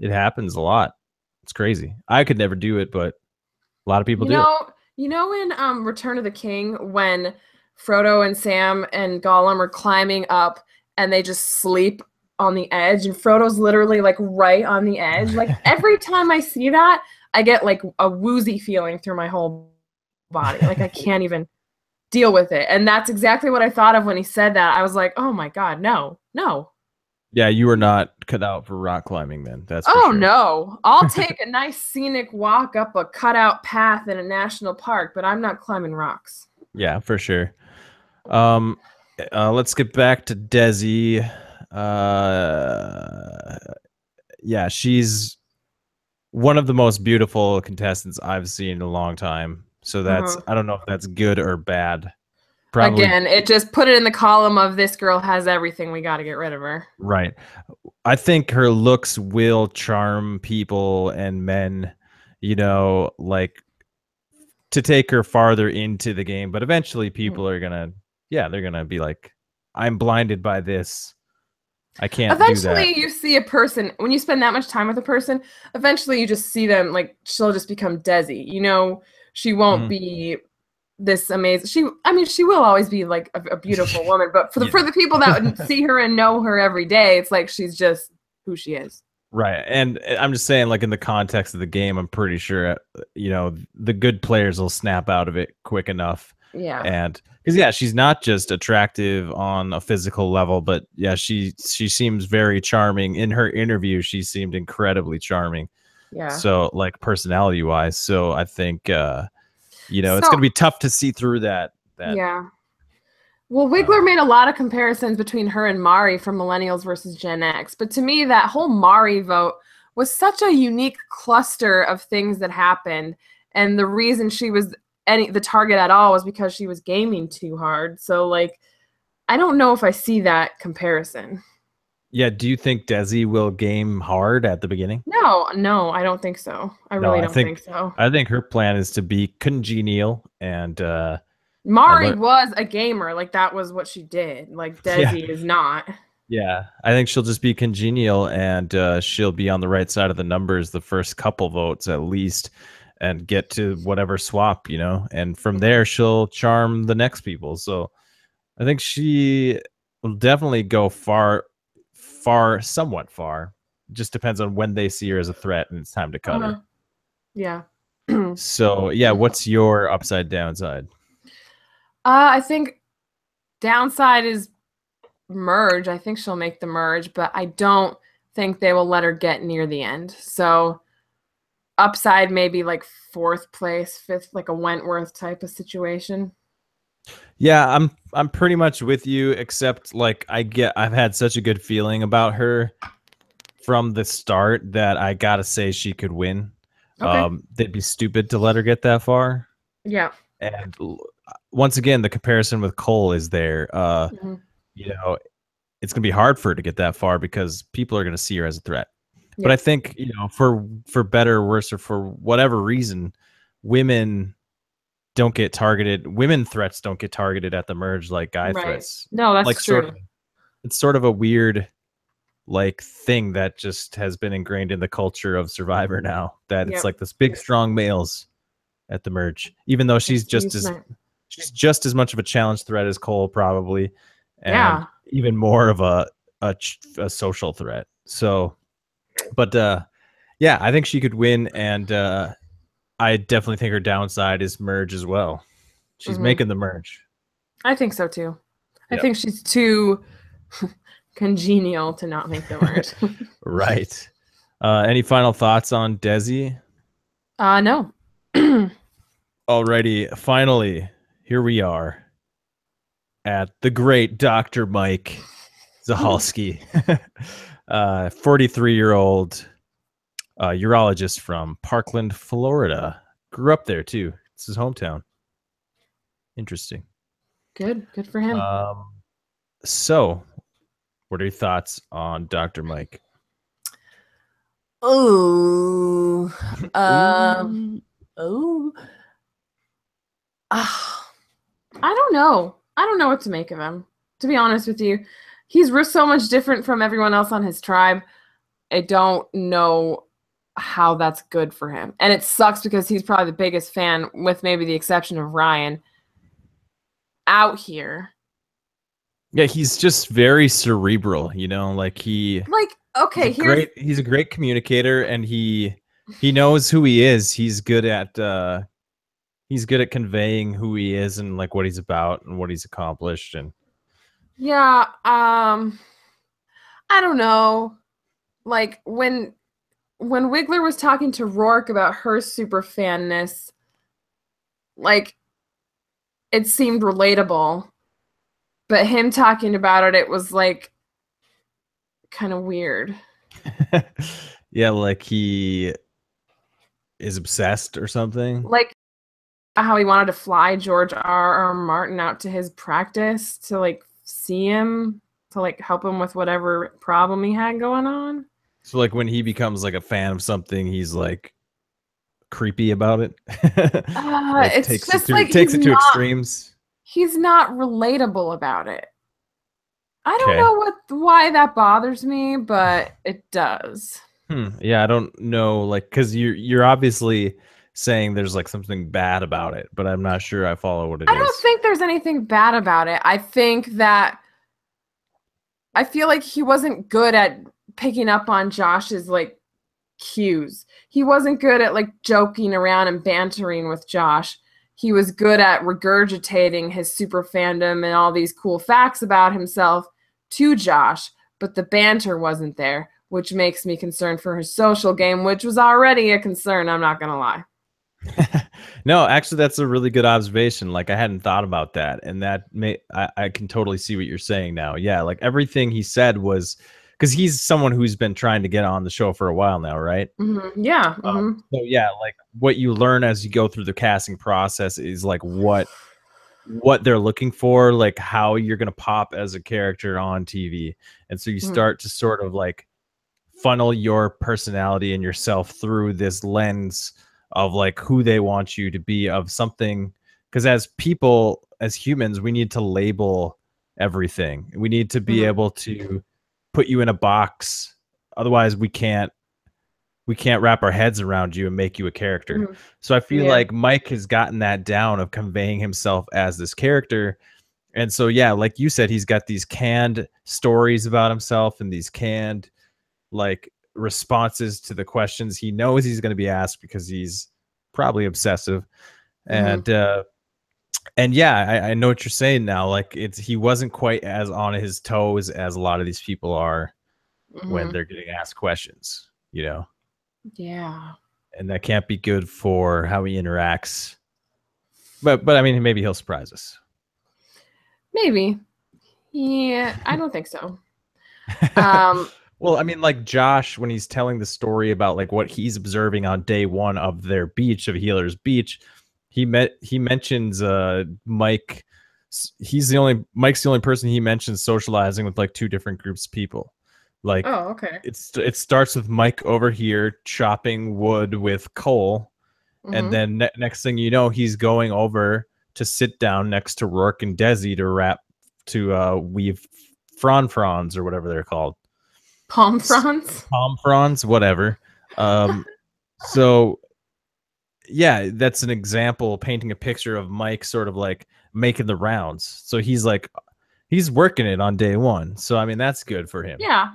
[SPEAKER 1] It happens a lot. It's crazy. I could never do it, but a lot of people do.
[SPEAKER 2] In Return of the King, when Frodo and Sam and Gollum are climbing up and they just sleep on the edge, and Frodo's literally like right on the edge. Like every time I see that, I get like a woozy feeling through my whole body. Like I can't even. deal with it. And that's exactly what I thought of when he said that. I was like, oh my God, no, no.
[SPEAKER 1] Yeah, you were not cut out for rock climbing, then. That's for
[SPEAKER 2] Oh
[SPEAKER 1] sure.
[SPEAKER 2] no. I'll take a nice scenic walk up a cutout path in a national park, but I'm not climbing rocks.
[SPEAKER 1] Yeah, for sure. Um, let's get back to Desi. Uh, yeah, she's one of the most beautiful contestants I've seen in a long time. So that's,
[SPEAKER 2] Uh-huh.
[SPEAKER 1] I don't know if that's good or bad. Probably
[SPEAKER 2] Again, it just put it in the column of this girl has everything. We got to get rid of her.
[SPEAKER 1] right. I think her looks will charm people and men, like to take her farther into the game. But eventually people are going to, yeah, they're going to be like, I'm blinded by this. I can't do that.
[SPEAKER 2] Eventually, you see a person, when you spend that much time with a person, eventually you just see them, like, she'll just become Desi. She won't
[SPEAKER 1] Mhm.
[SPEAKER 2] be this amazing. I mean, she will always be like a beautiful woman, but for the
[SPEAKER 1] Yeah.
[SPEAKER 2] for the people that would see her and know her every day, it's like she's just who she is.
[SPEAKER 1] Right. And I'm just saying, like, in the context of the game, I'm pretty sure, the good players will snap out of it quick enough.
[SPEAKER 2] Yeah.
[SPEAKER 1] And because, yeah, she's not just attractive on a physical level, but yeah, she seems very charming. In her interview, she seemed incredibly charming.
[SPEAKER 2] Yeah.
[SPEAKER 1] So, like, personality wise. So I think, it's
[SPEAKER 2] So,
[SPEAKER 1] going to be tough to see through that.
[SPEAKER 2] yeah. Well, Wiggler
[SPEAKER 1] Uh,
[SPEAKER 2] made a lot of comparisons between her and Mari from Millennials versus Gen X. But to me, that whole Mari vote was such a unique cluster of things that happened. And the reason she was the target at all was because she was gaming too hard. So, like, I don't know if I see that comparison.
[SPEAKER 1] yeah. Do you think Desi will game hard at the beginning?
[SPEAKER 2] No, no, I don't think so. I
[SPEAKER 1] No,
[SPEAKER 2] really don't think so.
[SPEAKER 1] I think her plan is to be congenial and
[SPEAKER 2] Mari
[SPEAKER 1] learn.
[SPEAKER 2] was a gamer. Like, that was what she did. Like,
[SPEAKER 1] Yeah,
[SPEAKER 2] Desi is not.
[SPEAKER 1] yeah. I think she'll just be congenial and she'll be on the right side of the numbers the first couple votes at least, and get to whatever swap, and from there she'll charm the next people. So I think she will definitely go far, far, somewhat far. Just depends on when they see her as a threat and it's time to cut
[SPEAKER 2] Uh-huh.
[SPEAKER 1] her.
[SPEAKER 2] Yeah.
[SPEAKER 1] So yeah, what's your upside downside?
[SPEAKER 2] I think downside is merge. I think she'll make the merge, but I don't think they will let her get near the end. So upside maybe like fourth place, fifth, like a Wentworth type of situation.
[SPEAKER 1] Yeah, I'm pretty much with you, except like I've had such a good feeling about her from the start that I gotta say she could win.
[SPEAKER 2] Okay.
[SPEAKER 1] They'd be stupid to let her get that far.
[SPEAKER 2] Yeah.
[SPEAKER 1] And once again, the comparison with Cole is there.
[SPEAKER 2] Mhm.
[SPEAKER 1] You know, it's gonna be hard for her to get that far because people are gonna see her as a threat. But I
[SPEAKER 2] Yep.
[SPEAKER 1] think, for better or worse or for whatever reason, women don't get targeted. Women threats don't get targeted at the merge like guy
[SPEAKER 2] Right.
[SPEAKER 1] threats.
[SPEAKER 2] No,
[SPEAKER 1] Like,
[SPEAKER 2] that's
[SPEAKER 1] sort
[SPEAKER 2] true.
[SPEAKER 1] of, it's sort of a weird like thing that just has been ingrained in the culture of Survivor now. That it's
[SPEAKER 2] Yep.
[SPEAKER 1] like this big strong males at the merge, even though
[SPEAKER 2] Excuse me.
[SPEAKER 1] she's just as much of a challenge threat as Cole probably, and
[SPEAKER 2] Yeah.
[SPEAKER 1] even more of a social threat. So, but yeah, I think she could win, and I definitely think her downside is merge as well. She's
[SPEAKER 2] Hmm.
[SPEAKER 1] making the merge.
[SPEAKER 2] I think so too. I
[SPEAKER 1] Yep.
[SPEAKER 2] think she's too congenial to not make the merge.
[SPEAKER 1] Right. Any final thoughts on Desi?
[SPEAKER 2] No.
[SPEAKER 1] Alrighty, finally, here we are at the great Dr. Mike Zahalski, 43-year-old urologist from Parkland, Florida. Grew up there too. It's his hometown. Interesting.
[SPEAKER 2] Good. Good for him.
[SPEAKER 1] Um, so, what are your thoughts on Dr. Mike?
[SPEAKER 2] Oh.
[SPEAKER 1] Ooh.
[SPEAKER 2] Oh. I don't know. I don't know what to make of him. To be honest with you, he's so much different from everyone else on his tribe. I don't know how that's good for him. And it sucks because he's probably the biggest fan, with maybe the exception of Ryan, out here.
[SPEAKER 1] Yeah, he's just very cerebral, like
[SPEAKER 2] Like,
[SPEAKER 1] he's a
[SPEAKER 2] okay,
[SPEAKER 1] great communicator, and he knows who he is. he's good at conveying who he is and like what he's about and what he's accomplished. And
[SPEAKER 2] Yeah, I don't know. Like when Wiggler was talking to Rourke about her super fanness, like it seemed relatable, but him talking about it, it was like kind of weird.
[SPEAKER 1] yeah, like he is obsessed or something.
[SPEAKER 2] Like how he wanted to fly George R. Martin out to his practice to like see him to like help him with whatever problem he had going on.
[SPEAKER 1] So like when he becomes like a fan of something, he's like creepy about it. Like
[SPEAKER 2] It's just like
[SPEAKER 1] takes it to extremes.
[SPEAKER 2] he's not relatable about it. I don't
[SPEAKER 1] Okay.
[SPEAKER 2] know why that bothers me, but it does.
[SPEAKER 1] Yeah, I don't know, like, because you're obviously saying there's like something bad about it, but I'm not sure I follow what it
[SPEAKER 2] I don't
[SPEAKER 1] is.
[SPEAKER 2] think there's anything bad about it. I think that I feel like he wasn't good at picking up on Josh's like cues. He wasn't good at like joking around and bantering with Josh. He was good at regurgitating his super fandom and all these cool facts about himself to Josh, but the banter wasn't there, which makes me concerned for his social game, which was already a concern, I'm not going to lie.
[SPEAKER 1] No, actually, that's a really good observation. Like I hadn't thought about that, and I can totally see what you're saying now. Yeah, like everything he said was because he's someone who's been trying to get on the show for a while now, right?
[SPEAKER 2] Mm-hmm. Yeah. Mm-hmm.
[SPEAKER 1] So yeah, like what you learn as you go through the casting process is like what they're looking for, like how you're gonna pop as a character on TV, and so you
[SPEAKER 2] Mm-hmm.
[SPEAKER 1] start to sort of like funnel your personality and yourself through this lens of like who they want you to be of something, because as people, as humans, we need to label everything. We need to be
[SPEAKER 2] Mm-hmm.
[SPEAKER 1] able to put you in a box, otherwise we can't wrap our heads around you and make you a character.
[SPEAKER 2] Mm-hmm.
[SPEAKER 1] So I feel
[SPEAKER 2] Yeah.
[SPEAKER 1] like Mike has gotten that down of conveying himself as this character. And so yeah, like you said, he's got these canned stories about himself and these canned like responses to the questions he knows he's going to be asked because he's probably obsessive.
[SPEAKER 2] Mm-hmm.
[SPEAKER 1] And yeah, I know what you're saying now. Like he wasn't quite as on his toes as a lot of these people are when
[SPEAKER 2] Mm-hmm.
[SPEAKER 1] they're getting asked questions, you know.
[SPEAKER 2] Yeah.
[SPEAKER 1] And that can't be good for how he interacts. But I mean, maybe he'll surprise us.
[SPEAKER 2] Maybe. Yeah, I don't think so. Um,
[SPEAKER 1] Well, I mean, like Josh, when he's telling the story about like what he's observing on day one of their beach, of Healer's Beach, he mentions Mike. Mike's the only person he mentions socializing with like two different groups of people. Like
[SPEAKER 2] oh, okay.
[SPEAKER 1] it starts with Mike over here chopping wood with Cole, and
[SPEAKER 2] Mm-hmm.
[SPEAKER 1] then next thing you know, he's going over to sit down next to Rourke and Desi to weave fronds or whatever they're called.
[SPEAKER 2] Palm fronds.
[SPEAKER 1] Palm fronds, whatever. Um, so yeah, that's an example painting a picture of Mike sort of like making the rounds. So he's working it on day one. So I mean that's good for him.
[SPEAKER 2] Yeah.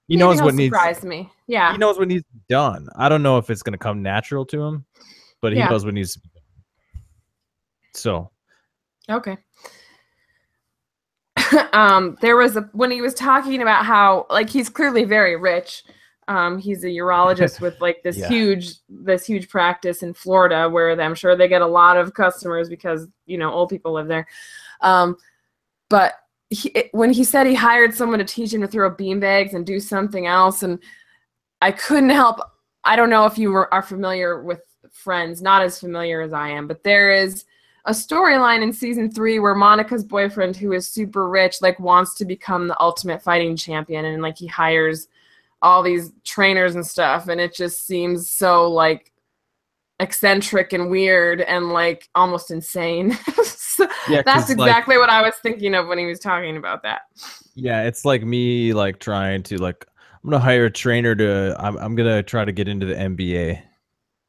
[SPEAKER 1] He
[SPEAKER 2] Maybe
[SPEAKER 1] knows
[SPEAKER 2] he'll
[SPEAKER 1] what needs
[SPEAKER 2] surprise me.
[SPEAKER 1] he
[SPEAKER 2] Yeah.
[SPEAKER 1] knows what needs to be done. I don't know if it's gonna come natural to him, but he
[SPEAKER 2] Yeah.
[SPEAKER 1] knows what needs to be done. So
[SPEAKER 2] Okay. There was when he was talking about how like he's clearly very rich. He's a urologist with like
[SPEAKER 1] yeah.
[SPEAKER 2] this huge practice in Florida where I'm sure they get a lot of customers because old people live there. But when he said he hired someone to teach him to throw beanbags and do something else, and I couldn't help. I don't know if you are familiar with Friends, not as familiar as I am, but there is a storyline in season 3 where Monica's boyfriend, who is super rich, like wants to become the ultimate fighting champion, and like he hires all these trainers and stuff, and it just seems so like eccentric and weird and like almost insane. So
[SPEAKER 1] Yeah,
[SPEAKER 2] that's
[SPEAKER 1] because like
[SPEAKER 2] exactly what I was thinking of when he was talking about that.
[SPEAKER 1] yeah, it's like me like trying to like I'm gonna hire a trainer I'm gonna try to get into the NBA.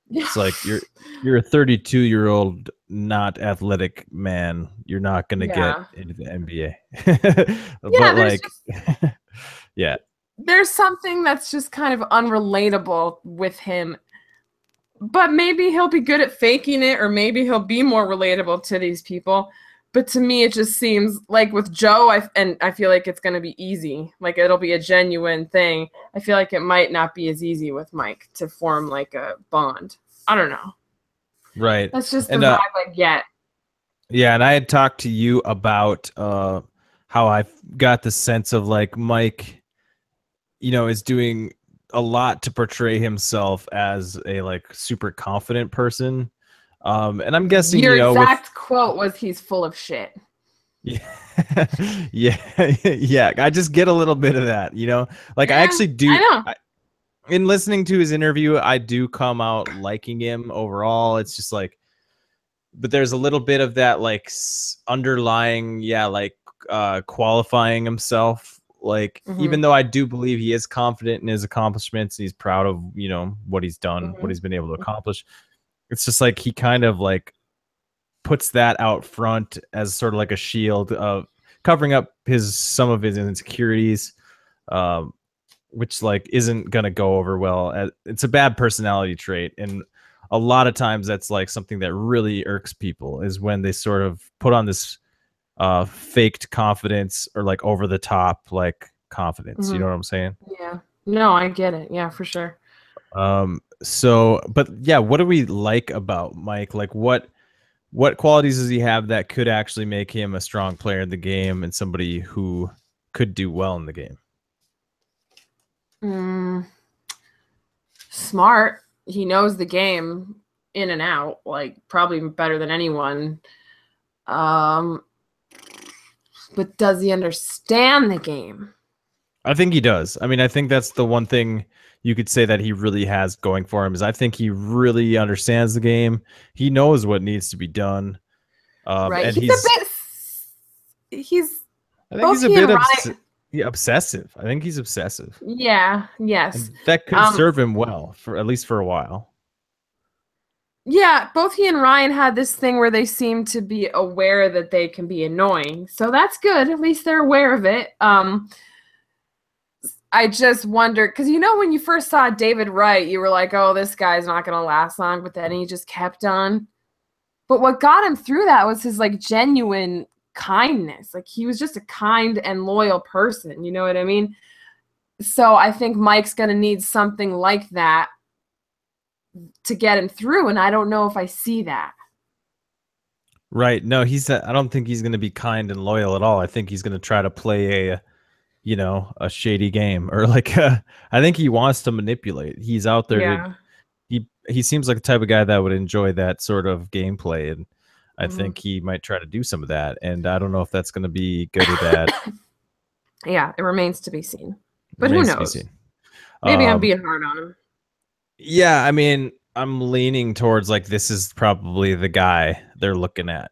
[SPEAKER 2] Yeah.
[SPEAKER 1] It's like you're a 32-year-old not athletic man. You're not gonna get
[SPEAKER 2] Yeah.
[SPEAKER 1] into the NBA.
[SPEAKER 2] Yeah,
[SPEAKER 1] But like yeah.
[SPEAKER 2] there's something that's just kind of unrelatable with him. but maybe he'll be good at faking it, or maybe he'll be more relatable to these people. But to me, it just seems like with Joe, I feel like it's going to be easy. Like it'll be a genuine thing. I feel like it might not be as easy with Mike to form like a bond. I don't know.
[SPEAKER 1] Right.
[SPEAKER 2] That's just the
[SPEAKER 1] And
[SPEAKER 2] vibe I get.
[SPEAKER 1] yeah, and I had talked to you about how I got the sense of like Mike, is doing a lot to portray himself as a like super confident person. And I'm guessing,
[SPEAKER 2] Your
[SPEAKER 1] with
[SPEAKER 2] exact quote was, "He's full of shit."
[SPEAKER 1] yeah, yeah, I just get a little bit of that, like I
[SPEAKER 2] Yeah,
[SPEAKER 1] actually
[SPEAKER 2] I
[SPEAKER 1] do.
[SPEAKER 2] know.
[SPEAKER 1] In listening to his interview, I do come out liking him overall. It's just like, but there's a little bit of that like underlying, yeah, like qualifying himself. Like,
[SPEAKER 2] Mm-hmm.
[SPEAKER 1] even though I do believe he is confident in his accomplishments, and he's proud of, what he's done, what
[SPEAKER 2] Mm-hmm.
[SPEAKER 1] he's been able to accomplish. It's just like he kind of like puts that out front as sort of like a shield of covering up some of his insecurities, um, which like isn't gonna go over well. It's a bad personality trait, and a lot of times that's like something that really irks people is when they sort of put on this faked confidence or like over the top like confidence. You
[SPEAKER 2] Mm-hmm.
[SPEAKER 1] know what I'm saying?
[SPEAKER 2] Yeah. No, I get it. Yeah, for sure.
[SPEAKER 1] So, but yeah, what do we like about Mike? Like, what qualities does he have that could actually make him a strong player in the game and somebody who could do well in the game?
[SPEAKER 2] Mm, smart. He knows the game in and out, like probably better than anyone. Um, but does he understand the game?
[SPEAKER 1] I think he does. I mean, I think that's the one thing you could say that he really has going for him is I think he really understands the game. He knows what needs to be done.
[SPEAKER 2] Right.
[SPEAKER 1] And
[SPEAKER 2] He's a bit. He's
[SPEAKER 1] I think
[SPEAKER 2] both
[SPEAKER 1] he's a
[SPEAKER 2] he
[SPEAKER 1] bit
[SPEAKER 2] and Ryan.
[SPEAKER 1] obsessive. I think he's obsessive,
[SPEAKER 2] Yeah. Yes.
[SPEAKER 1] and that could
[SPEAKER 2] Um.
[SPEAKER 1] serve him well for at least for a while.
[SPEAKER 2] Yeah. Both he and Ryan had this thing where they seem to be aware that they can be annoying, so that's good. At least they're aware of it. I just wondered because when you first saw David Wright, you were like, "Oh, this guy's not going to last long," but then he just kept on. But what got him through that was his like genuine kindness. Like he was just a kind and loyal person. You know what I mean? So I think Mike's going to need something like that to get him through, and I don't know if I see that.
[SPEAKER 1] Right. No, I don't think he's going to be kind and loyal at all. I think he's going to try to play a shady game or like I think he wants to manipulate. He's out there to
[SPEAKER 2] Yeah.
[SPEAKER 1] he seems like the type of guy that would enjoy that sort of gameplay, and I
[SPEAKER 2] Mhm.
[SPEAKER 1] think he might try to do some of that, and I don't know if that's going to be good or bad.
[SPEAKER 2] Yeah, it remains to be seen. But who
[SPEAKER 1] Remains to be
[SPEAKER 2] knows?
[SPEAKER 1] seen.
[SPEAKER 2] Maybe I'm
[SPEAKER 1] Um
[SPEAKER 2] being hard on him.
[SPEAKER 1] yeah, I mean, I'm leaning towards like this is probably the guy they're looking at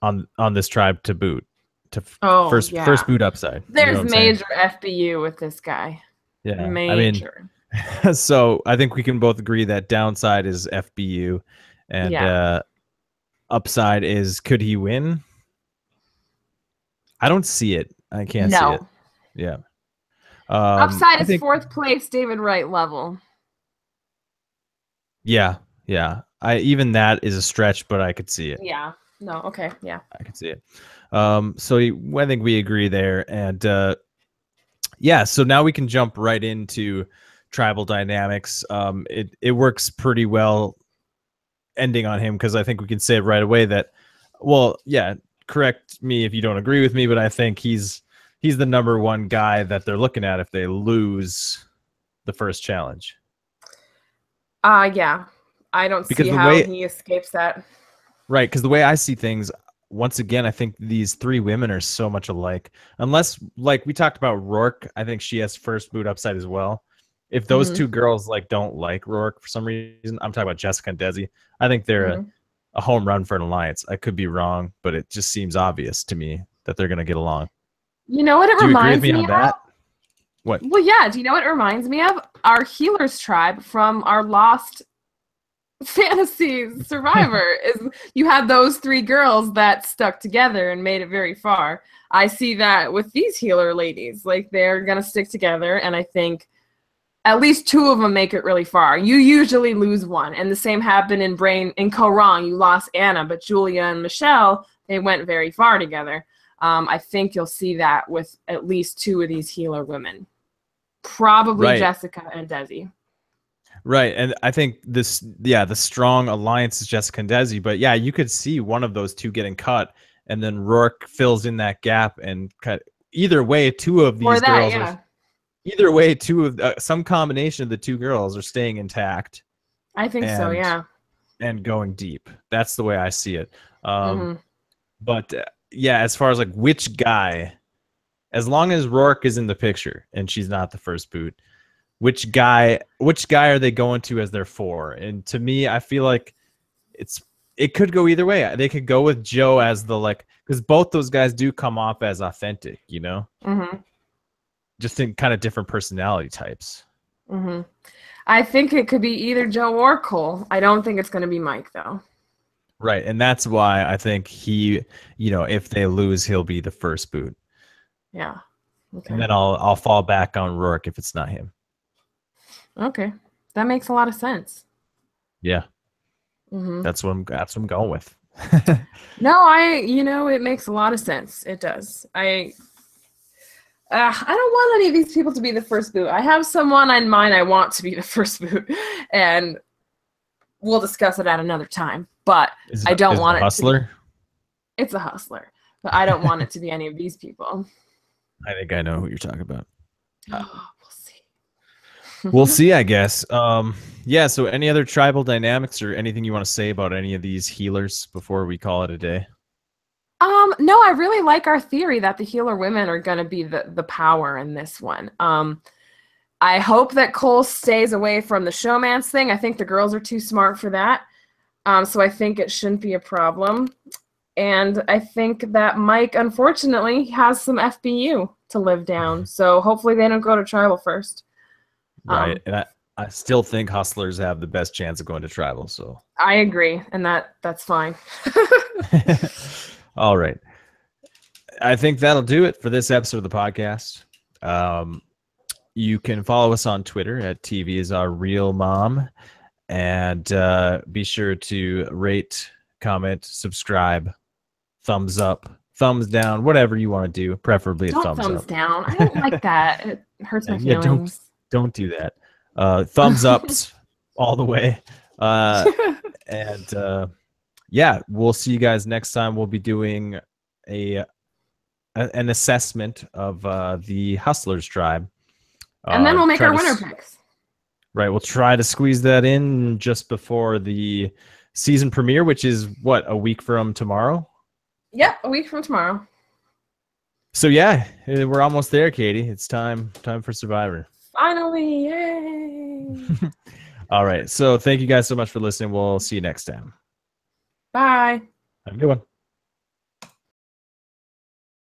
[SPEAKER 1] on this tribe to boot to
[SPEAKER 2] Oh,
[SPEAKER 1] first
[SPEAKER 2] yeah.
[SPEAKER 1] boot upside. You know what
[SPEAKER 2] There's
[SPEAKER 1] I'm saying?
[SPEAKER 2] major FBU with this guy.
[SPEAKER 1] Yeah. I mean,
[SPEAKER 2] Major.
[SPEAKER 1] so I think we can both agree that downside is FBU, and
[SPEAKER 2] Yeah.
[SPEAKER 1] upside is could he win? I don't see it. I can't see it.
[SPEAKER 2] No.
[SPEAKER 1] Yeah.
[SPEAKER 2] Upside
[SPEAKER 1] I
[SPEAKER 2] is
[SPEAKER 1] think
[SPEAKER 2] fourth place, David Wright level.
[SPEAKER 1] yeah, yeah. I even that is a stretch, but I could see it.
[SPEAKER 2] Yeah. No. Okay. Yeah.
[SPEAKER 1] I could see it. So I think we agree there, and yeah. So now we can jump right into tribal dynamics. It works pretty well ending on him because I think we can say right away that, well, yeah. Correct me if you don't agree with me, but I think he's the number one guy that they're looking at if they lose the first challenge.
[SPEAKER 2] Yeah. I don't see
[SPEAKER 1] Because the
[SPEAKER 2] how
[SPEAKER 1] way
[SPEAKER 2] he escapes that.
[SPEAKER 1] Right, because the way I see things, once again, I think these three women are so much alike. Unless, like we talked about Rourke, I think she has first boot upside as well. If those
[SPEAKER 2] Mm-hmm.
[SPEAKER 1] two girls like don't like Rourke for some reason, I'm talking about Jessica and Desi. I think they're
[SPEAKER 2] Mm-hmm.
[SPEAKER 1] a home run for an alliance. I could be wrong, but it just seems obvious to me that they're going to get along.
[SPEAKER 2] You know what it
[SPEAKER 1] Do you agree with
[SPEAKER 2] reminds
[SPEAKER 1] me
[SPEAKER 2] me
[SPEAKER 1] on
[SPEAKER 2] of?
[SPEAKER 1] that? What?
[SPEAKER 2] Well, yeah. Do you know what it reminds me of? Our healers tribe from our Lost Fantasy Survivor is you had those three girls that stuck together and made it very far. I see that with these healer ladies. Like they're gonna stick together, and I think at least two of them make it really far. You usually lose one, and the same happened in Brain in Korang. You lost Anna, but Julia and Michelle, they went very far together. I think you'll see that with at least two of these healer women, probably
[SPEAKER 1] Right.
[SPEAKER 2] Jessica and Desi.
[SPEAKER 1] Right. And I think this, yeah, the strong alliance is Jessica and Desi, but yeah, you could see one of those two getting cut, and then Rourke fills in that gap and cut. Either way, two of
[SPEAKER 2] Or
[SPEAKER 1] these
[SPEAKER 2] that,
[SPEAKER 1] girls are,
[SPEAKER 2] yeah.
[SPEAKER 1] either way, two of some combination of the two girls are staying intact
[SPEAKER 2] I think so,
[SPEAKER 1] and
[SPEAKER 2] yeah.
[SPEAKER 1] going deep. That's the way I see it.
[SPEAKER 2] Mm-hmm.
[SPEAKER 1] But yeah, as far as like which guy, as long as Rourke is in the picture and she's not the first boot, which guy are they going to as their four? And to me, I feel like it could go either way. They could go with Joe as the, like, because both those guys do come off as authentic, you know,
[SPEAKER 2] Mm-hmm.
[SPEAKER 1] just in kind of different personality types.
[SPEAKER 2] Mm-hmm. I think it could be either Joe or Cole. I don't think it's going to be Mike, though.
[SPEAKER 1] Right. And that's why I think he, you know, if they lose, he'll be the first boot.
[SPEAKER 2] Yeah. Okay.
[SPEAKER 1] And then I'll fall back on Rourke if it's not him.
[SPEAKER 2] Okay. That makes a lot of sense.
[SPEAKER 1] Yeah.
[SPEAKER 2] Mm-hmm.
[SPEAKER 1] That's what I'm going with.
[SPEAKER 2] No, it makes a lot of sense. It does. I don't want any of these people to be the first boot. I have someone in mind I want to be the first boot, and we'll discuss it at another time. But I don't want it
[SPEAKER 1] Hustler?
[SPEAKER 2] to be, it's a hustler, but I don't want it to be any of these people.
[SPEAKER 1] I think I know who you're talking about.
[SPEAKER 2] We'll see.
[SPEAKER 1] We'll see, I guess. Yeah, so any other tribal dynamics or anything you want to say about any of these healers before we call it a day?
[SPEAKER 2] No, I really like our theory that the healer women are going to be the power in this one. I hope that Cole stays away from the showman's thing. I think the girls are too smart for that. So I think it shouldn't be a problem. And I think that Mike, unfortunately, has some FBU to live down. So hopefully they don't go to tribal first.
[SPEAKER 1] Right. And I still think hustlers have the best chance of going to tribal. So
[SPEAKER 2] I agree. And that's fine.
[SPEAKER 1] All right. I think that'll do it for this episode of the podcast. You can follow us on Twitter at TV is our real mom, and be sure to rate, comment, subscribe, thumbs up, thumbs down, whatever you want to do, preferably a thumbs up.
[SPEAKER 2] Down. I don't like that. It hurts my feelings.
[SPEAKER 1] Don't do that. Thumbs ups all the way. And yeah, we'll see you guys next time. We'll be doing an assessment of the Hustlers tribe.
[SPEAKER 2] And then we'll make our winner picks.
[SPEAKER 1] Right. We'll try to squeeze that in just before the season premiere, which is what, a week from tomorrow?
[SPEAKER 2] Yep, a week from tomorrow.
[SPEAKER 1] So yeah, we're almost there, Katie. It's time for Survivor.
[SPEAKER 2] Finally, yay!
[SPEAKER 1] All right. So thank you guys so much for listening. We'll see you next time.
[SPEAKER 2] Bye.
[SPEAKER 1] Have a good one.